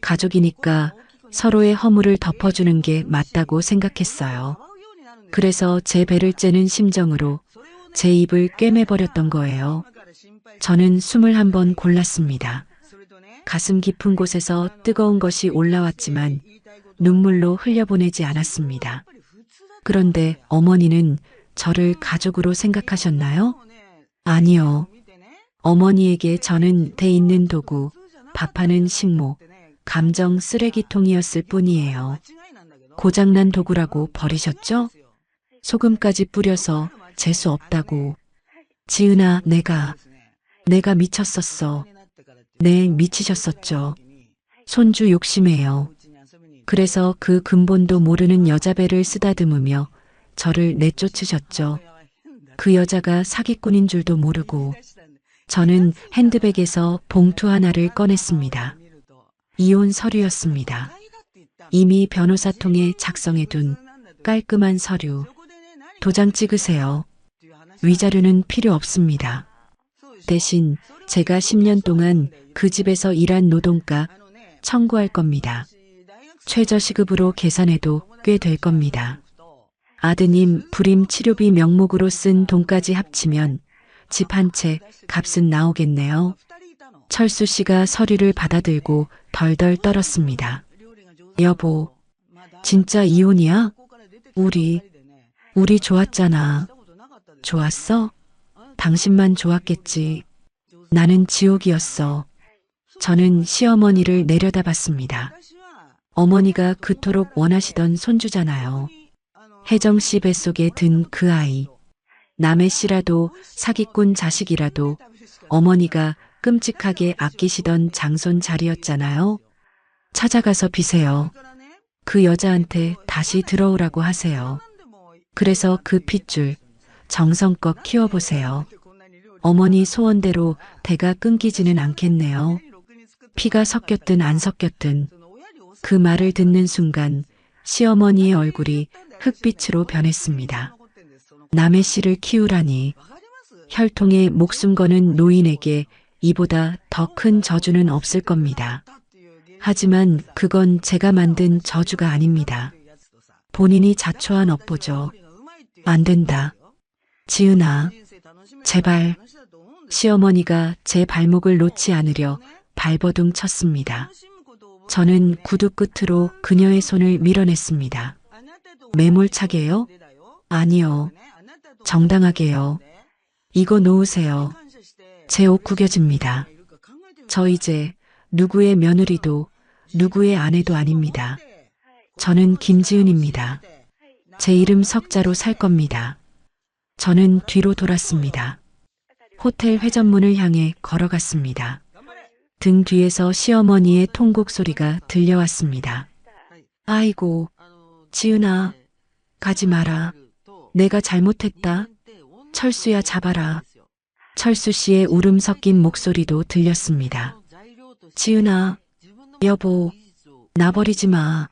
가족이니까 서로의 허물을 덮어주는 게 맞다고 생각했어요. 그래서 제 배를 째는 심정으로 제 입을 꿰매버렸던 거예요. 저는 숨을 한번 골랐습니다. 가슴 깊은 곳에서 뜨거운 것이 올라왔지만 눈물로 흘려보내지 않았습니다. 그런데 어머니는 저를 가족으로 생각하셨나요? 아니요. 어머니에게 저는 대 있는 도구, 밥하는 식모, 감정 쓰레기통이었을 뿐이에요. 고장난 도구라고 버리셨죠? 소금까지 뿌려서 재수 없다고. 지은아, 내가 미쳤었어. 네, 미치셨었죠. 손주 욕심해요. 그래서 그 근본도 모르는 여자 배를 쓰다듬으며 저를 내쫓으셨죠. 그 여자가 사기꾼인 줄도 모르고. 저는 핸드백에서 봉투 하나를 꺼냈습니다. 이혼 서류였습니다. 이미 변호사 통에 작성해둔 깔끔한 서류. 도장 찍으세요. 위자료는 필요 없습니다. 대신 제가 10년 동안 그 집에서 일한 노동가 청구할 겁니다. 최저시급으로 계산해도 꽤 될 겁니다. 아드님 불임 치료비 명목으로 쓴 돈까지 합치면 집 한 채 값은 나오겠네요. 철수 씨가 서류를 받아들고 덜덜 떨었습니다. 여보, 진짜 이혼이야? 우리 좋았잖아. 좋았어? 당신만 좋았겠지. 나는 지옥이었어. 저는 시어머니를 내려다봤습니다. 어머니가 그토록 원하시던 손주잖아요. 혜정 씨 뱃속에 든 그 아이. 남의 씨라도 사기꾼 자식이라도 어머니가 끔찍하게 아끼시던 장손 자리였잖아요. 찾아가서 비세요. 그 여자한테 다시 들어오라고 하세요. 그래서 그 핏줄 정성껏 키워보세요. 어머니 소원대로 대가 끊기지는 않겠네요. 피가 섞였든 안 섞였든 그 말을 듣는 순간 시어머니의 얼굴이 흑빛으로 변했습니다. 남의 씨를 키우라니. 혈통에 목숨 거는 노인에게 이보다 더 큰 저주는 없을 겁니다. 하지만 그건 제가 만든 저주가 아닙니다. 본인이 자초한 업보죠. 안 된다. 지은아, 제발. 시어머니가 제 발목을 놓지 않으려 발버둥 쳤습니다. 저는 구두 끝으로 그녀의 손을 밀어냈습니다. 매몰차게요? 아니요. 정당하게요. 이거 놓으세요. 제 옷 구겨집니다. 저 이제 누구의 며느리도 누구의 아내도 아닙니다. 저는 김지은입니다. 제 이름 석자로 살 겁니다. 저는 뒤로 돌았습니다. 호텔 회전문을 향해 걸어갔습니다. 등 뒤에서 시어머니의 통곡 소리가 들려왔습니다. 아이고, 지은아, 가지 마라. 내가 잘못했다. 철수야, 잡아라. 철수 씨의 울음 섞인 목소리도 들렸습니다. 지은아, 여보, 나 버리지 마.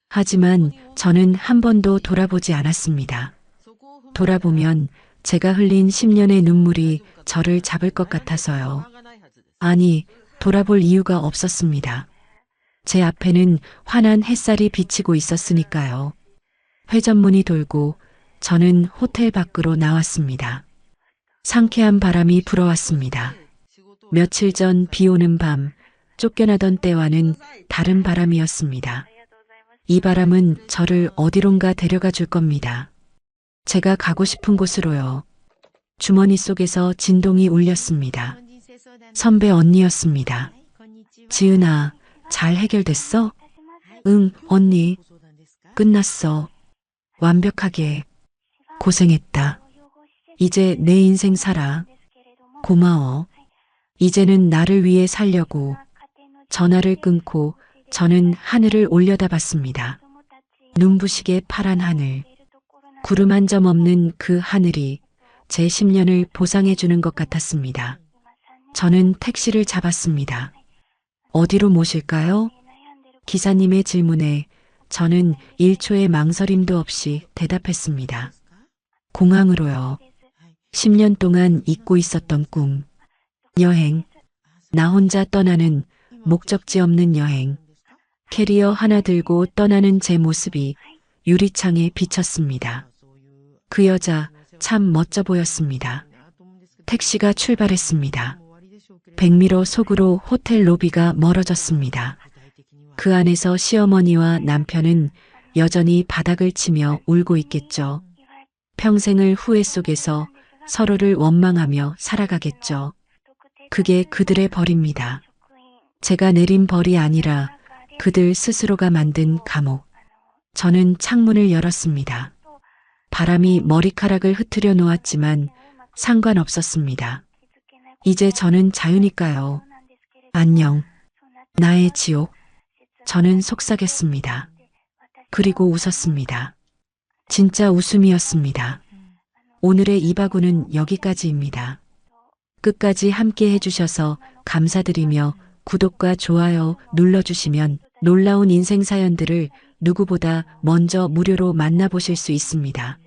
하지만 저는 한 번도 돌아보지 않았습니다. 돌아보면 제가 흘린 10년의 눈물이 저를 잡을 것 같아서요. 아니, 돌아볼 이유가 없었습니다. 제 앞에는 환한 햇살이 비치고 있었으니까요. 회전문이 돌고 저는 호텔 밖으로 나왔습니다. 상쾌한 바람이 불어왔습니다. 며칠 전 비 오는 밤, 쫓겨나던 때와는 다른 바람이었습니다. 이 바람은 저를 어디론가 데려가 줄 겁니다. 제가 가고 싶은 곳으로요. 주머니 속에서 진동이 울렸습니다. 선배 언니였습니다. 지은아, 잘 해결됐어? 응, 언니. 끝났어. 완벽하게. 고생했다. 이제 내 인생 살아. 고마워. 이제는 나를 위해 살려고. 전화를 끊고 저는 하늘을 올려다봤습니다. 눈부시게 파란 하늘. 구름 한 점 없는 그 하늘이 제 10년을 보상해 주는 것 같았습니다. 저는 택시를 잡았습니다. 어디로 모실까요? 기사님의 질문에 저는 1초의 망설임도 없이 대답했습니다. 공항으로요. 10년 동안 잊고 있었던 꿈. 여행. 나 혼자 떠나는 목적지 없는 여행. 캐리어 하나 들고 떠나는 제 모습이 유리창에 비쳤습니다. 그 여자 참 멋져 보였습니다. 택시가 출발했습니다. 백미러 속으로 호텔 로비가 멀어졌습니다. 그 안에서 시어머니와 남편은 여전히 바닥을 치며 울고 있겠죠. 평생을 후회 속에서 서로를 원망하며 살아가겠죠. 그게 그들의 벌입니다. 제가 내린 벌이 아니라 그들 스스로가 만든 감옥. 저는 창문을 열었습니다. 바람이 머리카락을 흩트려 놓았지만 상관없었습니다. 이제 저는 자유니까요. 안녕. 나의 지옥. 저는 속삭였습니다. 그리고 웃었습니다. 진짜 웃음이었습니다. 오늘의 이바구는 여기까지입니다. 끝까지 함께 해주셔서 감사드리며 구독과 좋아요 눌러주시면 놀라운 인생 사연들을 누구보다 먼저 무료로 만나보실 수 있습니다.